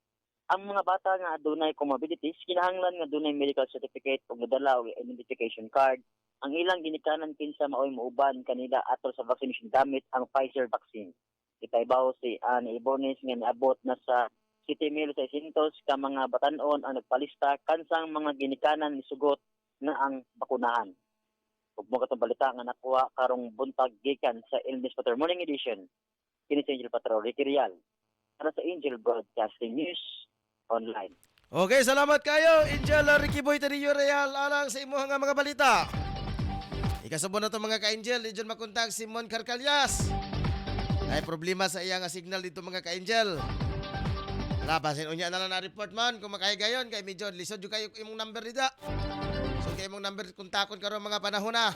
Ang mga bata nga adunay comorbidities kinahanglan nga dunay medical certificate ug nadala og identification card. Ang ilang ginikanan kinsa maoy muuban kanila atol sa vaccination gamit ang Pfizer vaccine. Kitaybaw si Ani Ibones nga niabot na sa 7,600 ka mga batan-on ang nagpalista kansang mga ginikanan ni sugot na ang bakunahan. Ug mo katong balita nga nakuha karong buntag gikan sa El Newspaper Morning Edition kini si Angel Patro Riquirial para sa Angel Broadcasting News Online. Okay, salamat kayo, Angel Ricky Boy Tarillo Real, alang sa imo nga mga balita. Ikasubon na to mga ka-Angel, di dyan makontak si Mon Carcalyas. Ay problema sa iyang signal dito mga ka-Angel. Basin unya na lang na-report man kung makahigayon kay medyo lisod yung kayo imong number dito. So kayo imong number kontakon karon mga panahon na.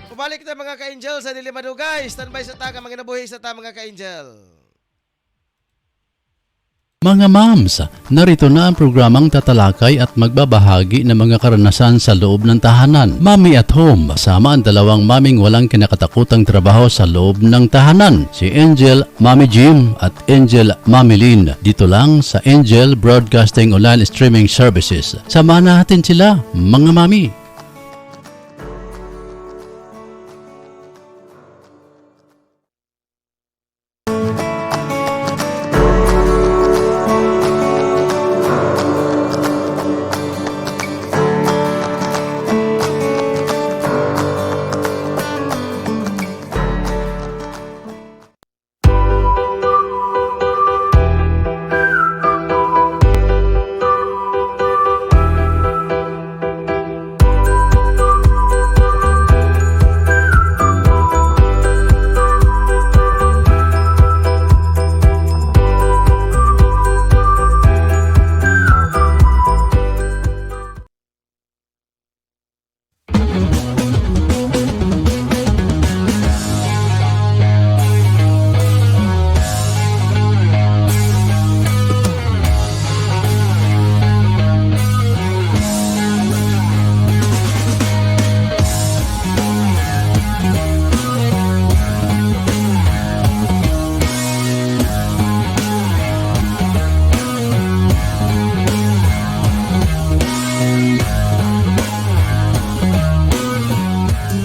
Pabalik ta mga ka-Angel sa Dili Madugay. Standby sa ta ka mga nabuhi sa ta mga ka-Angel. Mga mams, narito na ang programang tatalakay at magbabahagi ng mga karanasan sa loob ng tahanan. Mami at Home, kasama ang dalawang maming walang kinakatakutang trabaho sa loob ng tahanan. Si Angel, Mami Jim at Angel, Mami Lynn. Dito lang sa Angel Broadcasting Online Streaming Services. Samahan natin sila, mga mami.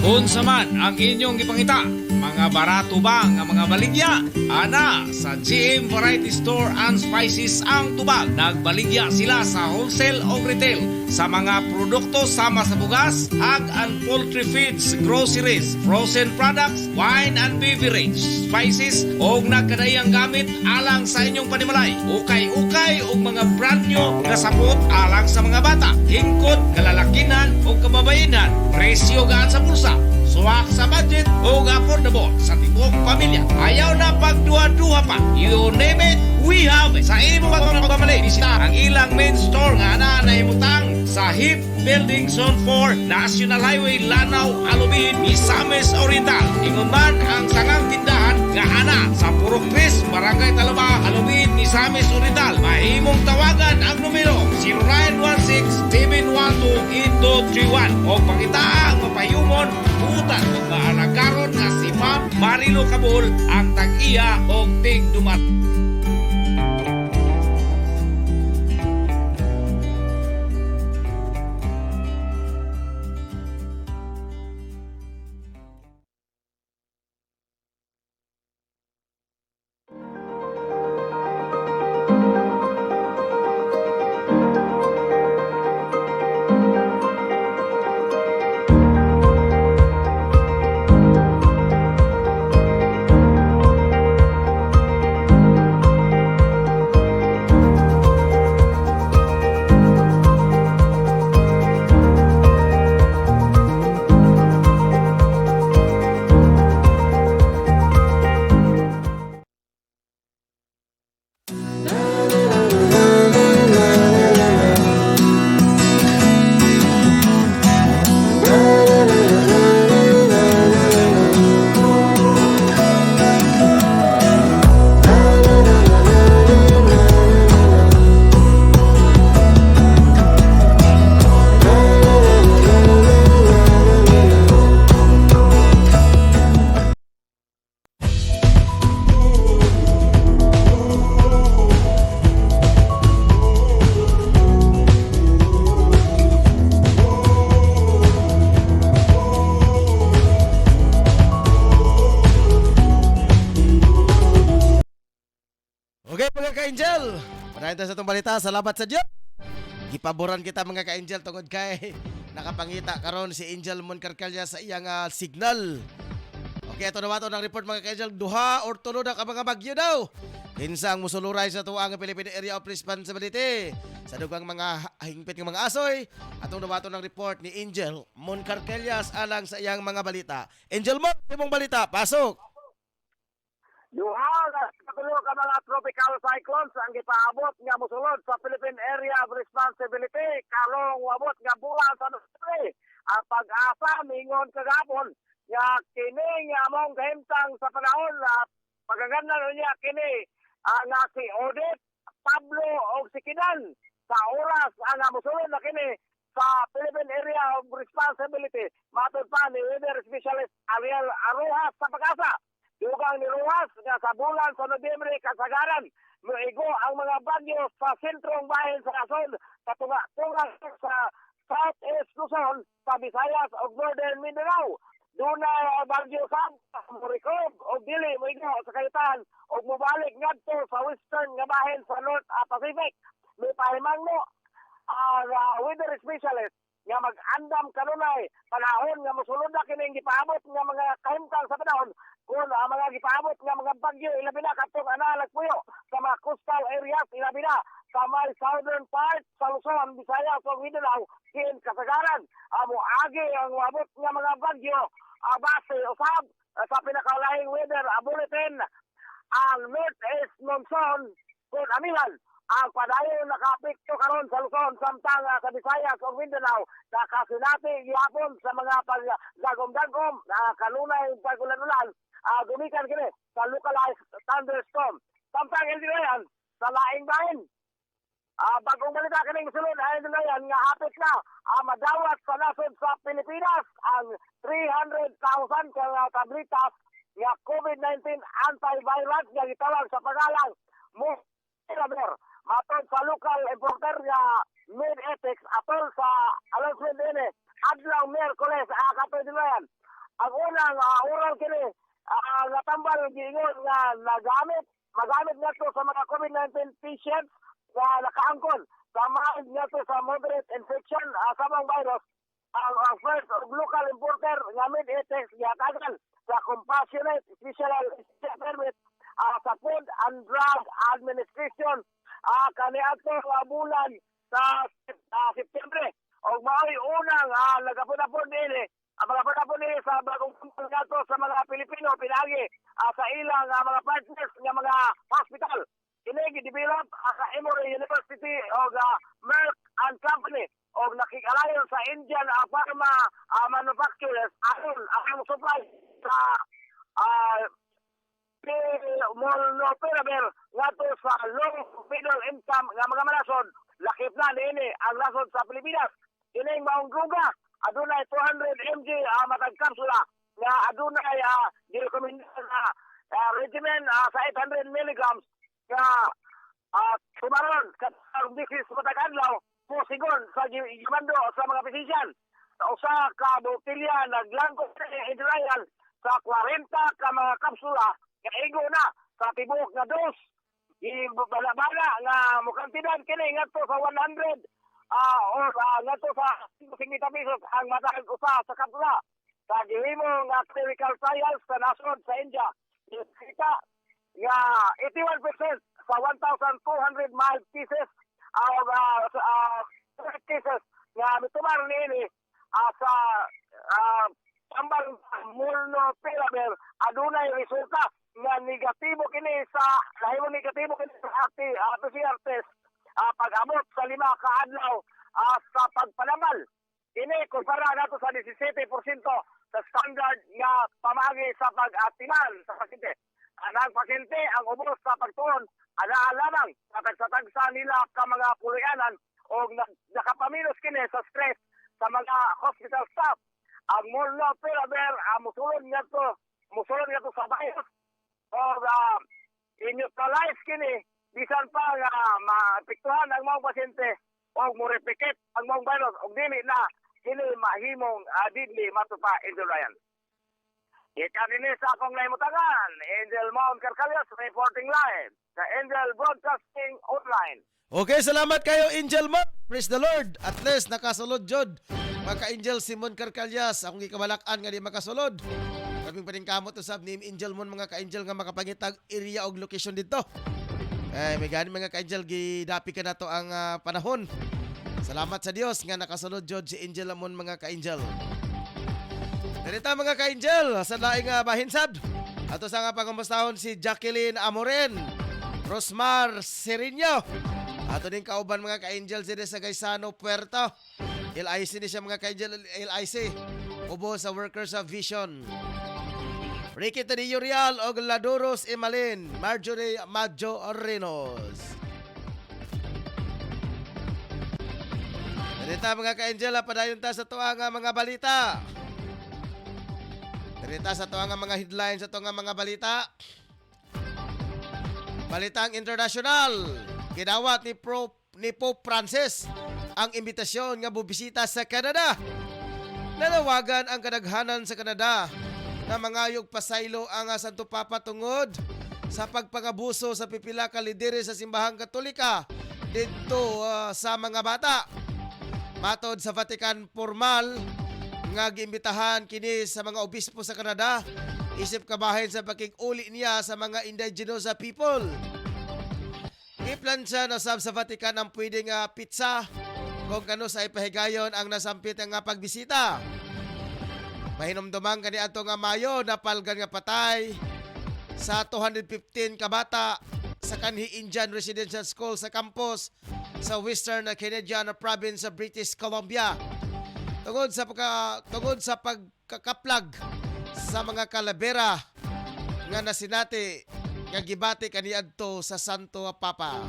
Unsa man ang inyong gipangita, mga barato ba nga mga baligya? Ana, sa GM Variety Store and Spices ang tubag. Nagbaligya sila sa wholesale o retail sa mga produkto sama sa bugas, hog and poultry feeds, groceries, frozen products, wine and beverage, spices o nagkadayang gamit alang sa inyong panimalay. Ukay-ukay o mga brand new na sapot alang sa mga bata, hingkod, kalalakinan o kababayanan. Presyo gaan sa bulsa, suwak sa budget o affordable sa tibok pamilya. Ayaw na pagduha-duha pa. You name it, we have it. Sa imo pagmamali, bisita ang ilang main store nga na naimutang sa HIP Building Zone 4, National Highway, Lanao, Alubin, Misamis Oriental. Ingon man ang sangang tindahan nga ana sa Puro Cris, Barangay Talaba, Alubin, Misamis Oriental. Mahimong tawagan ang numero 0916-712-8231 o pangitaa ang mapayumon utan ug maalagaron nga si Ma'am Marilo Cabul ang tag-iya og tig-dumat. Lain ta sa itong balita, salamat sa Diyos. Gipaboran kita mga ka-angel tungod kay nakapangita karon si Angel Mon Carcalla sa iyang signal. Okay, ito naman ito ng report mga ka-angel. Duha or tulo na ka mga bagyo daw. Kinsang musuluray sa tuwang Philippine Area of Responsibility sa dugang mga hingpit ng mga asoy. Atong nabato ng report ni Angel Mon Carcallas alang sa iyang mga balita. Angel Mon, imong balita, pasok! Duha ka katulo ka mga tropical cyclones ang gipaabot nga mosulod sa Philippine Area of Responsibility karong wabot nga buwan sa Nostre. Ang pag-asa mingon kagapon nga kini nga among kahimtang sa panahon na pagaganda niya kini nga si Odette, Pablo o si Kinan sa oras nga mosulod na kini sa Philippine Area of Responsibility. Matod pa ni weather specialist Ariel Arojas sa pag-asa. Dugang ni Rojas nga sa bulan sa Nobyembre kasagaran moigo ang mga bagyo sa sentrong bahin sa Luzon katunga sa Southeast Luzon, sa Visayas ug Northern Mindanao. Dunay bagyo sa Moricog o dili moigo sa kayutan ug mobalik ngadto sa western nga bahin sa North Pacific. May pahimangno ang weather specialist nga mag-andam kanunay panahon nga mosulod na kining gipaabot nga mga kahimtang sa panahon kung ang mga gipaabot nga mga bagyo ilabi na katong analag puyo sa mga coastal areas ilabi na sa may southern part sa Luzon, Visayas ug Mindanao kin kasagaran amo agi ang abot nga mga bagyo base usab sa pinakalaing weather bulletin ang northeast monsoon kung amihan ang padayon nakapikto karon sa Luzon samtang sa Visayas ug Mindanao nakasinati gihapon sa mga pagdagom-dagom kanunay pagulan-ulan gumikan kini sa localized thunderstorm samtang hindi yan sa laing bahin. Bagong balita kining sulod ay yan nga hapit na madawat sa nasod sa Pilipinas ang 300,000 ka tablitas nga COVID-19 antivirus nga gitawag sa pangalang Monopiravir. Matod sa local importer nga Mid-Ethics atol sa announcement din adlaw Miyerkules katoy din yan. Ang unang oral kini natambal giingon nga magamit nato sa mga COVID-19 patients nga nakaangkon sa mga nato sa moderate infection sa mga virus. Ang first local importer nga Mid-Ethics gihatagan sa Compassionate Special Permit sa Food and Drug Administration kaniadto bulan sa September. Og mao'y unang nagapon-apon din ang mga panapon nila sa bagong panggato sa mga Pilipino pinagi sa ilang mga partners ng mga hospital. Kini gi-develop sa Emory University o Merck and Company o nakikalayon sa Indian pharma manufacturers aron ang supply sa Molnupiravir ngadto sa low middle income nga mga manasod. Lakip na niini ang nasod sa Pilipinas. Kini maong druga adunay 200 mg matag kapsula nga adunay direkomenda na regimen sa 800 mg nga tumaron katong disease matag adlaw posigon sa gimando sa mga physician. Usa ka botelya naglangko sa trial sa 40 ka mga kapsula nga igo na sa tibok nga dose. Bala-bala nga mukantidan kini ngadto sa 100 or ngadto sa 50 pesos ang matag usa sa kapsula. Sa gihimo nga clinical trials sa nasod sa India, kita nga 81% sa 1,200 mild cases cases nga mitumar niini sa tambang Molnupiravir adunay resulta nga negatibo kini sa lahimong negatibo kini sa PCR test pag-abot sa 5 ka adlaw sa pagpanamal. Kini kumpara nato sa 17% sa standard nga pamagi sa pag-atiman sa pasyente. Ang pasyente ang ubos sa pagtuon lamang sa tagsa nila ka mga pulianan o nakapaminos kini sa stress sa mga hospital staff. Ang Molnupiravir musulod nga to sa virus o i-neutralize kini bisan pa nga maapektuhan ang mga pasyente o mo-replicate ang mga virus o dili na kini mahimong dili matupa Ryan. Ikadinis sa akong naimutangan, Angel Mount Carcalios reporting live sa Angel Broadcasting Online. Okay, salamat kayo, Angel Mo. Praise the Lord. At least nakasulod jud. Mga ka-Angel Simon Carcalias, akong gikabalakan nga di makasulod. Kaming paningkamot usab ni Angel Mon mga ka-Angel nga makapangitag area og location dito. May gani mga ka-Angel, gidapi ka na to ang panahon. Salamat sa Dios nga nakasulod jud si Angel Mon mga ka-Angel. Narita mga ka-Angel, sa laing bahinsad. Ato sa nga pangumustahon si Jacqueline Amoren, Rosmar Serino. Ato din kauban mga ka-Angel sila sa Gaisano, Puerto. LIC ni siya mga ka-Angel, LIC. Ubo sa Workers of Vision. Ricky Tadillo Real o Laduros Emalin, Marjorie Majo Renos. Narita mga ka-Angel, padayon ta sa tuwa nga mga balita. Narita sa tuwa nga mga headlines sa tuwa nga mga balita. Balitang internasyonal. Gidawat ni Pope Francis ang imbitasyon nga bubisita sa Canada. Nanawagan ang kadaghanan sa Canada na mangayog pasaylo ang Santo Papa tungod sa pagpangabuso sa pipila ka lidere sa simbahang Katolika dito sa mga bata. Matod sa Vatican formal nga giimbitahan kini sa mga obispo sa Canada isip kabahin sa pakig-uli niya sa mga indigenous people. Iplansya na sa Vatican ang pwedeng pizza kung kano sa ipahigayon ang nasampit nga pagbisita. Mahinumdumang kani ato nga Mayo napalgan nga patay sa 215 ka bata sa kanhi Indian Residential School sa campus sa Western Canadian Province sa British Columbia. Tungod sa pagkakaplag sa mga kalabera nga nasinati nga gibati kaniadto sa Santo Papa.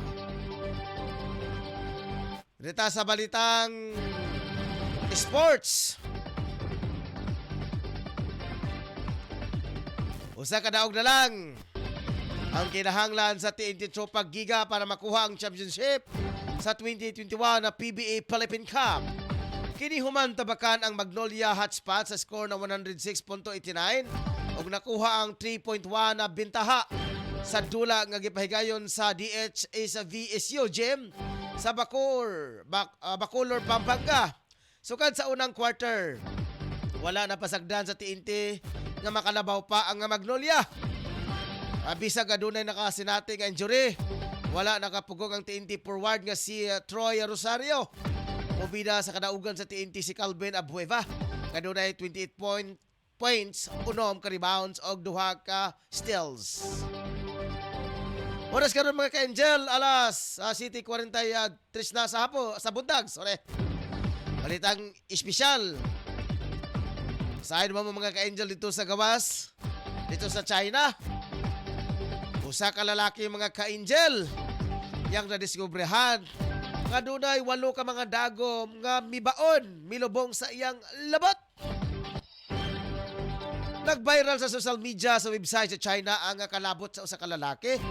Dita sa balitang sports. Usa ka daog na lang ang kinahanglan sa TNT Tropag Giga para makuha ang championship sa 2021 na PBA Philippine Cup. Kini human tabakan ang Magnolia Hotspot sa score na 106.89 ug nakuha ang 3.1 na bintaha sa dula nga gipahigayon sa DHA sa VSU Gym sa Bacolor, Pampanga. Sukad sa unang quarter, wala na pasagdan sa TNT nga makalabaw pa ang Magnolia. Bisag adunay nakasinati nga injury, wala nakapugong ang TNT forward nga si Troy Rosario. Mubida sa kadaugan sa TNT si Calvin Abueva. Kadunay 28 points, unom ka rebounds og duha ka steals. Oras karon mga ka-Angel, alas City 43 na sa bundag. Sorry. Balitang espesyal. Saan mo mga ka-Angel dito sa gawas? Dito sa China? Usa ka lalaki mga ka-Angel yang nadiskubrehan nga dunay 8 ka mga dagom nga mibaon, milubong sa iyang labot. Nag-viral sa social media sa website sa China ang kalabot sa usa ka lalaki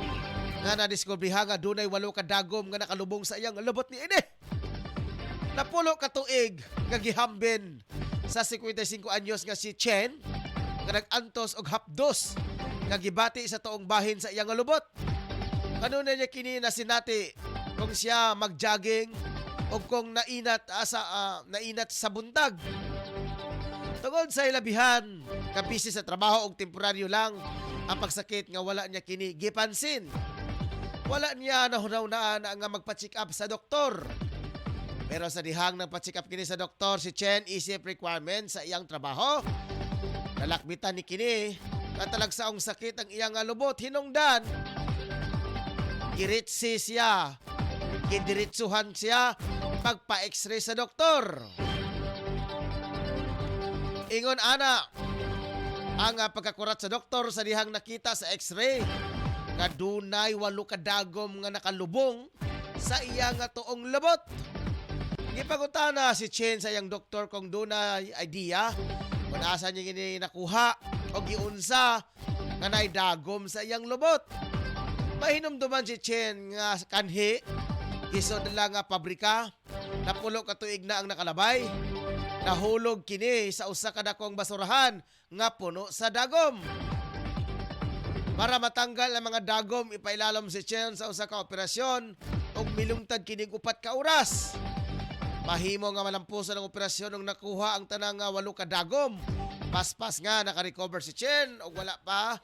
nga nadiskubrehan nga dunay 8 ka dagom nga nakalubong sa iyang labot ni ini. Napulo ka tuig nga gihambin sa 55 anyos nga si Chen nga nag-antos og hapdos nga gibati sa tuong bahin sa iyang lubot. Kanuna niya kini nasinati kung siya mag-jogging o kung nainat sa buntag. Tungod sa ilabihan, kabisi sa trabaho og temporaryo lang ang pagsakit nga wala niya kini gipansin. Wala niya nahunaw-naan nga magpa-check up sa doktor. Pero sa dihang ng pa-check up kini sa doktor, si Chen isip requirement sa iyang trabaho. Nalakbitan ni kini katalagsaong sakit ang iyang lubot. Hinungdan, giritsi siya, gidiritsuhan siya pagpa-x-ray sa doktor. Ingon ana, ang pagkakurat sa doktor sa dihang nakita sa x-ray nga dunay 8 ka dagom nga nakalubong sa iyang tuong lubot. Gipangutana si Chen sa iyang doktor kung dunay idea kung asa niya gini nakuha o giunsa nga naidagom sa iyang lubot. Mahinumduman si Chen nga kanhi, isod lang nga pabrika, napulo ka tuig na ang nakalabay. nahulog kini sa usa ka dakong basurahan nga puno sa dagom. Para matanggal ang mga dagom, ipailalom si Chen sa usa ka operasyon ug milungtad kining 4 ka oras. Mahimo nga malampusan ang operasyon nung nakuha ang tanang 8 ka dagom. Paspas nga naka-recover si Chen ug wala pa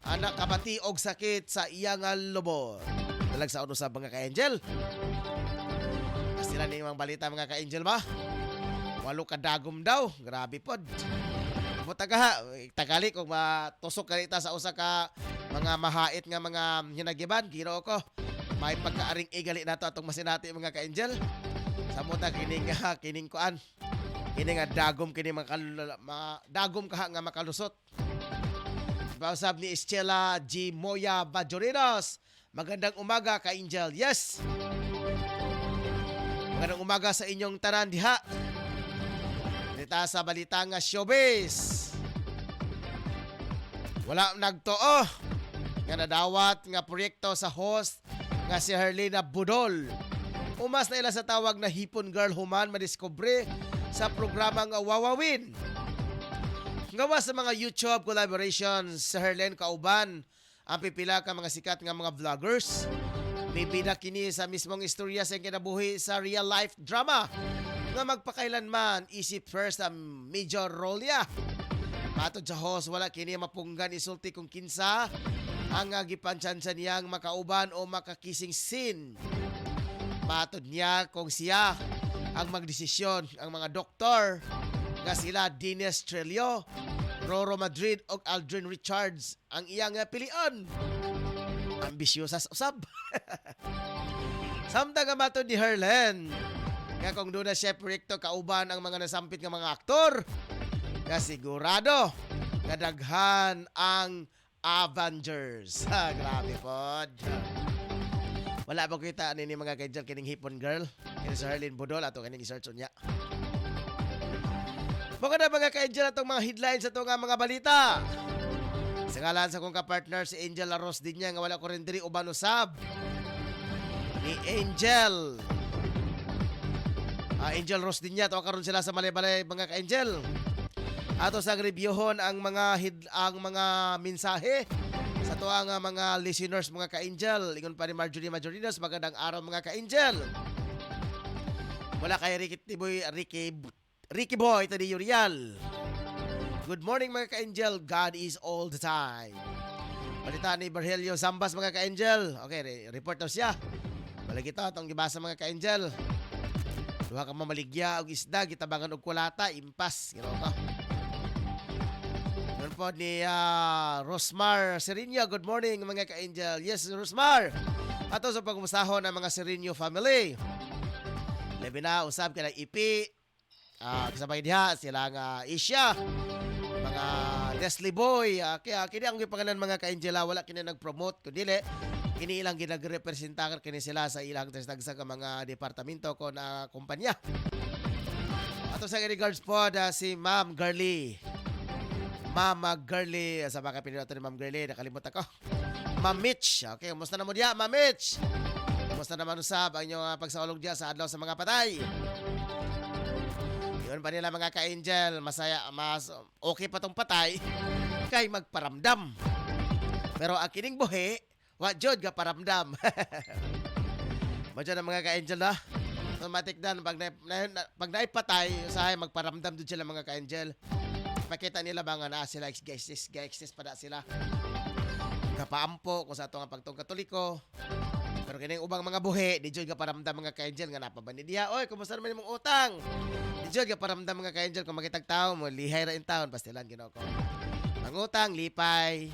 nakabati og sakit sa iyang lubot. Dalag sa uno sa mga ka-angel. Sila ni mga balita mga ka-angel ba? 8 ka dagom daw. Grabe pod. Mutaga tagali kung matusok kalita sa usa ka mga mahait nga mga hinagiban. Ginoo ko. May pagkaaring igali nato atong masinati mga ka-angel. Sa muta kining kuan. Kini nga dagom kini dagom kaha nga makalusot. Pausap ni Estela G. Moya Bajorinos. Magandang umaga ka-angel. Yes. Magandang umaga sa inyong tanan diha. Dita sa balita nga showbiz. Wala nagtuo nga nadawat nga proyekto sa host nga si Herlina Budol. Umas na ila sa tawag na Hipon Girl human madiskubre sa programang Wawawin. Gawa sa mga YouTube collaborations sa Herlen kauban ang pipila ka mga sikat nga mga vloggers. May pinakini sa mismong istorya sa kinabuhi sa real life drama nga magpakailanman isip first ang major role niya. Matod sa host, wala kini mapunggan isulti kung kinsa ang gipansyansa niyang makauban o makakissing scene. Matod niya kung siya ang magdesisyon ang mga doktor nga sila Dines Trelio, Roro Madrid o Aldrin Richards ang iyang pilion. Ambisyosa sa usab. Samtang nga matod ni Herlen nga kung doon na siya proyekto kauban ang mga nasampit nga mga aktor, nga sigurado nga daghan ang Avengers. Grabe pod. Wala ba kita ni mga kaidjal kining Hipon Girl? Kini sa Herlin Budol ato kining i-search niya. Baka na mga ka-angel atong mga headlines ato nga mga balita. Sa ngalan sa kong kapartner si Angel Laros din niya nga wala ko rin diri uban usab. Ni Angel. Angel Ross din niya to karon sila sa Malay-Balay mga ka-angel. Ato sa reviewon ang mga mensahe sa tuwa nga mga listeners mga ka-angel. Ingon pa ni Marjorie Majorinos, magandang araw mga ka-angel. Wala kay Ricky Boy, tadi Uriel. Good morning mga ka-angel. God is all the time. Balita ni Berhelio Zambas mga ka-angel. Okay, report daw siya. Balik ito atong gibasa mga ka-angel. Duha ka mamaligya og isda, gitabangan og kulata, impas. Ginawa ka. Yun po ni Rosmar Serino. Good morning mga ka-angel. Yes, Rosmar. Ato sa pagkumusahon ng mga Serino family. Labi na, usab ka na ipi. Kasabay diha sila nga Isya, mga Leslie Boy, kaya kini ang gipangalan mga ka-angela, wala kini nag-promote kundi kini ilang ginagrepresenta kini sila sa ilang sa mga departamento ko na kumpanya. Ato sa regards po si Ma'am Girly. Mama Girly, sa baka pinito ni Ma'am Girly, nakalimot ako. Ma'am Mitch, okay, kumusta na mo diya, Ma'am Mitch? Kumusta naman usab ang inyong pagsaulog diya sa adlaw sa mga patay? Yun pa nila mga ka-angel, mas okay pa tong patay kay magparamdam. Pero ang kining buhi, wa jud ga paramdam. Madyan ang mga ka-angel na. Automatic dan pag naipatay, usahay magparamdam dun sila mga ka-angel. Pakita nila ba nga na sila exist pa na sila. Kapaampo kung sa ito nga pagtong katoliko. Pero kining ubang mga buhi, di jud ga paramdam mga ka-angel nga napabani diha. Oy, kumusta naman imong utang? Jud ka paramdam mga ka-angel kung makitag tao mo lihay ra in town pastilan ginoo ko. Mangutang lipay.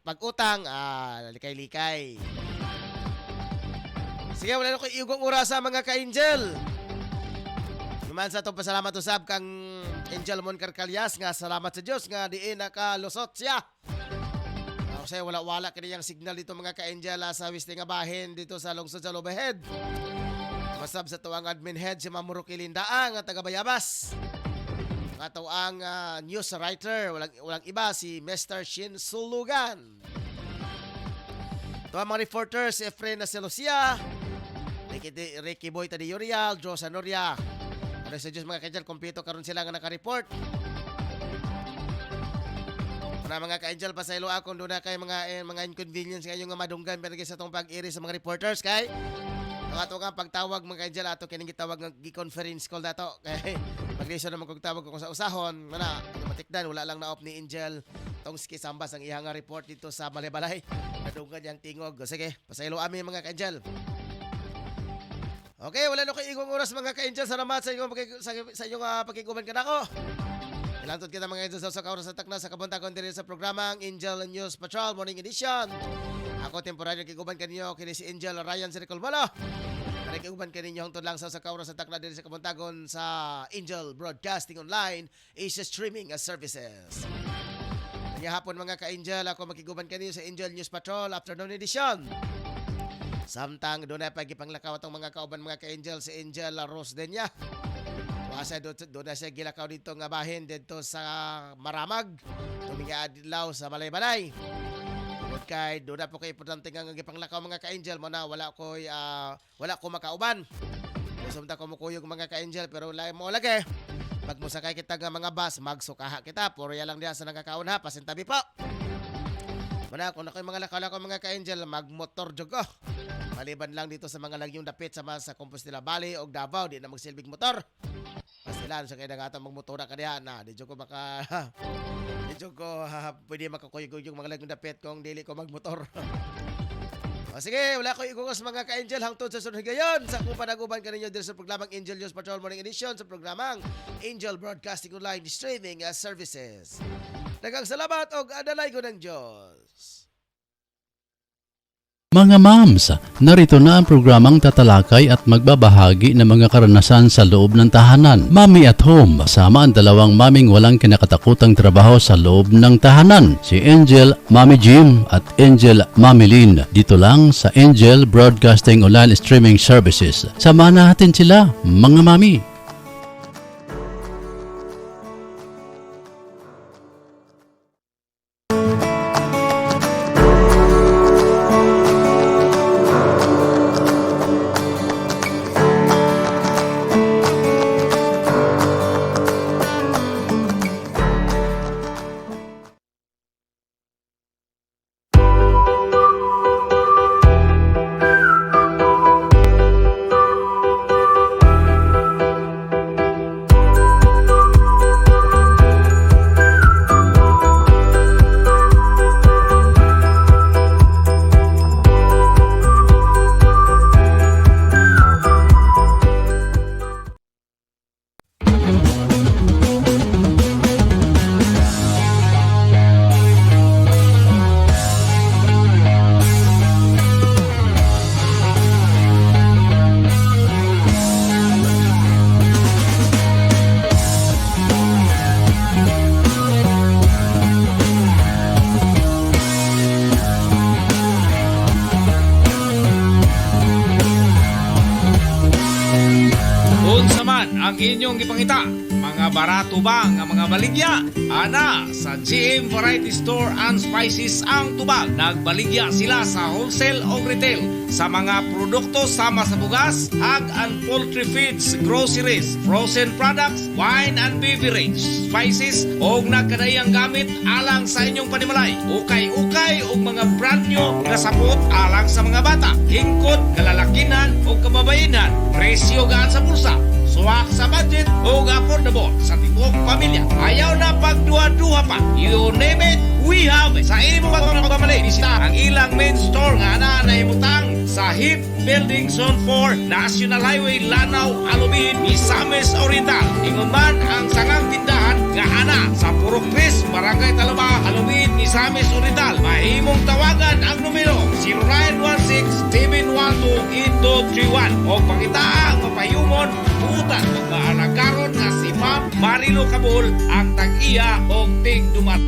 Pag utang likay-likay. Sige, wala na ko iugong orasa mga ka-angel. Naman sa itong pasalamat usab kang Angel Mon Carcalyas nga salamat sa Diyos nga diin nakalusot siya. Kasi wala kaniyang signal dito mga ka-angel sa wiste nga bahin dito sa lungsod sa Lobahead. Masab sa tuwang admin head si Mamuro Kilindaang at taga-Bayabas. Nga tuwang news writer, walang iba si Mr. Shin Sulugan. Tuwang mga reporters, Efren Nacelosia, Ricky Boy Tadi Uriel, Joe Sanoria, Pero sa Diyos mga ka-angel, kumpleto karon sila nga naka-report. Para mga ka-angel, pasaylo akong doon na kay mga inconvenience ngayon nga madunggan pero sa itong pag-iri sa mga reporters kay ang ato nga pagtawag mga ka-angel ato kining gitawag nga gi-conference call dato kay maglisod naman kung tawag ko sa usahon mana matikdan wala lang na off ni Angel tong ski sambas ang iyang nga report dito sa Balay-Balay nadunggan yang tingog. Sige, pasaylo ami mga ka-angel. Okay, wala na ko igong oras mga ka-angel. Salamat sa inyong pakiguban ka na ko. Ilantod kita mga angel sa kauras sa takna sa kabuntagon diri sa programang Angel News Patrol Morning Edition. Ako temporaryo kiguban kaninyo kini si Angel Ryan Siricolmalo. Kani kiguban kaninyo hangtod lang sa kauras sa takna diri sa kabuntagon sa Angel Broadcasting Online Asia Streaming Services. Kanya hapon mga ka-angel, ako makiguban kaninyo sa Angel News Patrol Afternoon Edition. Samtang doon na pagipanglakaw atong mga kauban mga ka-angel si Angel Rose Denya. Asa doon na siya gilakaw dito nga bahin dito sa Maramag. Tuminga adlaw sa Balay-Balay. Tungod kay doon na po kay importante nga gipanglakaw mga ka-angel mo na wala ko makauban. Sumta ko mo kuyog mga ka-angel pero wala mo lagi. Pag musakay kita nga mga bus, magsukaha kita. Puro ya lang diya sa nagkakaon ha, pasintabi po. Mana kung ako'y mga lakaw-lakaw mga ka-angel, magmotor jog ko. Maliban lang dito sa mga lagyong dapit sa Compostela Valley o Davao, di na magsilbig motor. Pastilan sa kaya nagata magmotora ka diyan na. Di ko baka pwede makakuyog yung mga lagyong dapit kung dili ko magmotor. O sige, wala ko igugos mga ka-angel hangtod sa sunod gayon. Sa kung panaguban ka ninyo dito sa programang Angel News Patrol Morning Edition sa programang Angel Broadcasting Online Streaming Services. Daghang salamat og adalay ko ng Diyos. Mga mams, narito na ang programang tatalakay at magbabahagi ng mga karanasan sa loob ng tahanan. Mami at Home, kasama ang dalawang maming walang kinakatakutang trabaho sa loob ng tahanan. Si Angel, Mami Jim at Angel, Mami Lynn. Dito lang sa Angel Broadcasting Online Streaming Services. Samahan natin sila, mga mami. Ang inyong gipangita, mga barato ba nga mga baligya? Ana, sa GM Variety Store and Spices ang tubag. Nagbaligya sila sa wholesale o retail sa mga produkto sama sa bugas, hog and poultry feeds, groceries, frozen products, wine and beverage, spices o nagkadayang gamit alang sa inyong panimalay. Ukay-ukay o mga brand new nga sapot alang sa mga bata, hingkod, kalalakinan o kababayenan. Presyo gaan sa bulsa. Suwak sa budget o affordable sa tibok pamilya. Ayaw na pagduha-duha pa. You name it, we have it. Sa imo pagmamali, bisita ang ilang main store nga na imutang sa HIP Building Zone 4, National Highway, Lanao, Alubihin, Misamis Oriental. Ingon man ang sangang tindahan nga ana sa Purok Chris, Barangay Talaba, Alubihin, Misamis Oriental. Mahimong tawagan ang numero 0916-712-8231 o pangitaang mapayumon butan o maalagaron nga si Ma'am Marilo Cabol ang tag-iya o tig dumat.